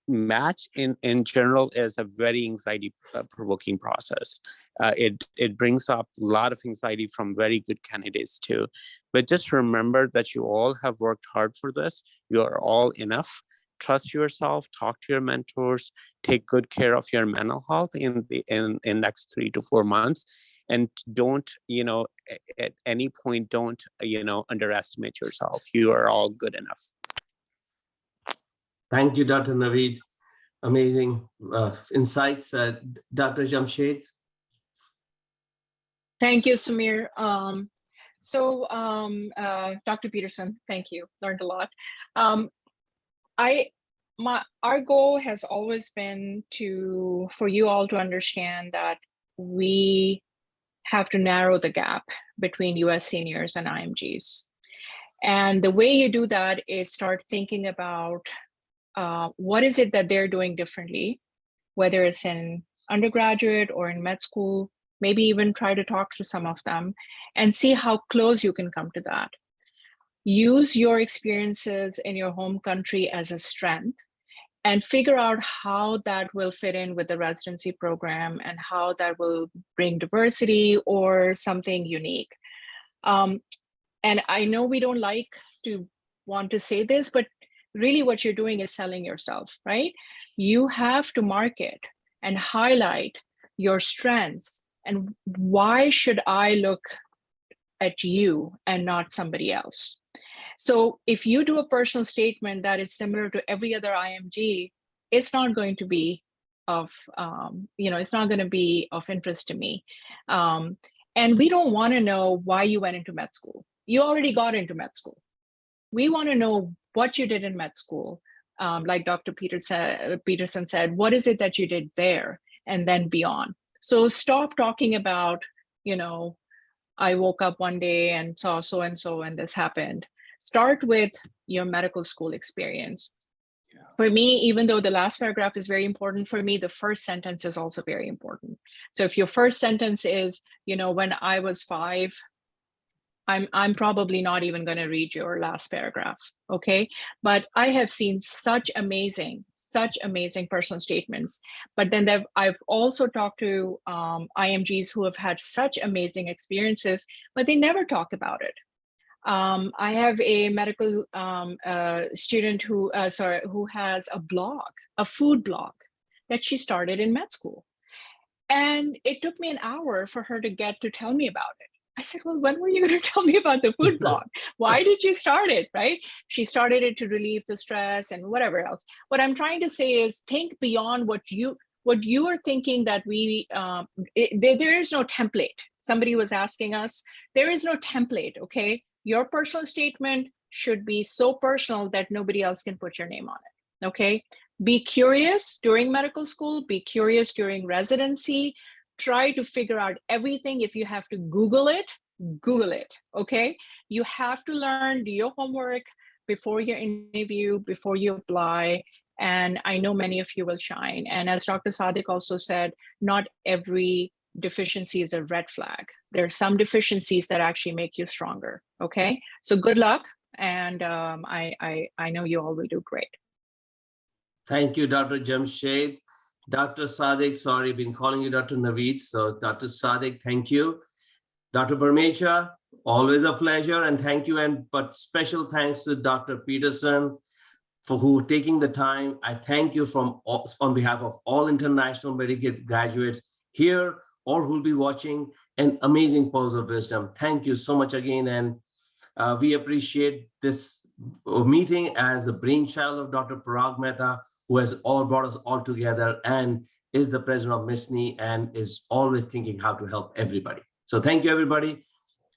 [SPEAKER 5] Match in general is a very anxiety provoking process. It brings up a lot of anxiety from very good candidates too. But just remember that you all have worked hard for this. You are all enough. Trust yourself, talk to your mentors, take good care of your mental health in next 3 to 4 months. And don't, you know, at any point, don't, you know, underestimate yourself. You are all good enough.
[SPEAKER 2] Thank you, Dr. Naveed. Amazing insights. Dr. Jamshed.
[SPEAKER 13] Thank you, Sumir. Dr. Peterson, thank you. Learned a lot. Our goal has always been for you all to understand that we have to narrow the gap between US seniors and IMGs. And the way you do that is start thinking about what is it that they're doing differently, whether it's in undergraduate or in med school, maybe even try to talk to some of them and see how close you can come to that. Use your experiences in your home country as a strength and figure out how that will fit in with the residency program and how that will bring diversity or something unique. And I know we don't like to want to say this, but really what you're doing is selling yourself, right? You have to market and highlight your strengths and why should I look at you and not somebody else. So if you do a personal statement that is similar to every other IMG, it's not going to be of, it's not going to be of interest to me. And we don't want to know why you went into med school. You already got into med school. We want to know what you did in med school. Like Dr. Peterson said, what is it that you did there and then beyond? So stop talking about, I woke up one day and saw so-and-so and this happened. Start with your medical school experience. Yeah. For me, even though the last paragraph is very important, for me, the first sentence is also very important. So if your first sentence is, when I was 5, I'm probably not even going to read your last paragraph, okay? But I have seen such amazing personal statements. But then I've also talked to IMGs who have had such amazing experiences, but they never talk about it. I have a medical student who has a blog, a food blog that she started in med school. And it took me an hour for her to get to tell me about it. I said, well, when were you going to tell me about the food blog? Why did you start it, right? She started it to relieve the stress and whatever else. What I'm trying to say is think beyond what you are thinking that there is no template. Somebody was asking us, there is no template, okay? Your personal statement should be so personal that nobody else can put your name on it, okay? Be curious during medical school, be curious during residency, try to figure out everything. If you have to Google it, okay? You have to learn, do your homework before your interview, before you apply, and I know many of you will shine. And as Dr. Sadiq also said, not every deficiency is a red flag. There are some deficiencies that actually make you stronger, okay? So good luck, and I know you all will do great.
[SPEAKER 2] Thank you, Dr. Jamshed. Dr. Sadiq, sorry, been calling you Dr. Naveed. So Dr. Sadiq, thank you. Dr. Barmecha, always a pleasure, and thank you. But special thanks to Dr. Peterson for taking the time. I thank you on behalf of all international medical graduates here or who'll be watching an amazing pearls of wisdom. Thank you so much again. And we appreciate this meeting as the brainchild of Dr. Parag Mehta, who has brought us all together and is the president of MSSNY and is always thinking how to help everybody. So thank you, everybody.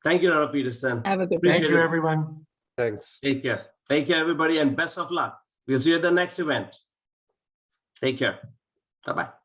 [SPEAKER 2] Thank you, Dr. Peterson.
[SPEAKER 13] Have a good day.
[SPEAKER 7] Thank you, everyone.
[SPEAKER 4] Thanks.
[SPEAKER 2] Take care. Take care, everybody, and best of luck. We'll see you at the next event. Take care. Bye-bye.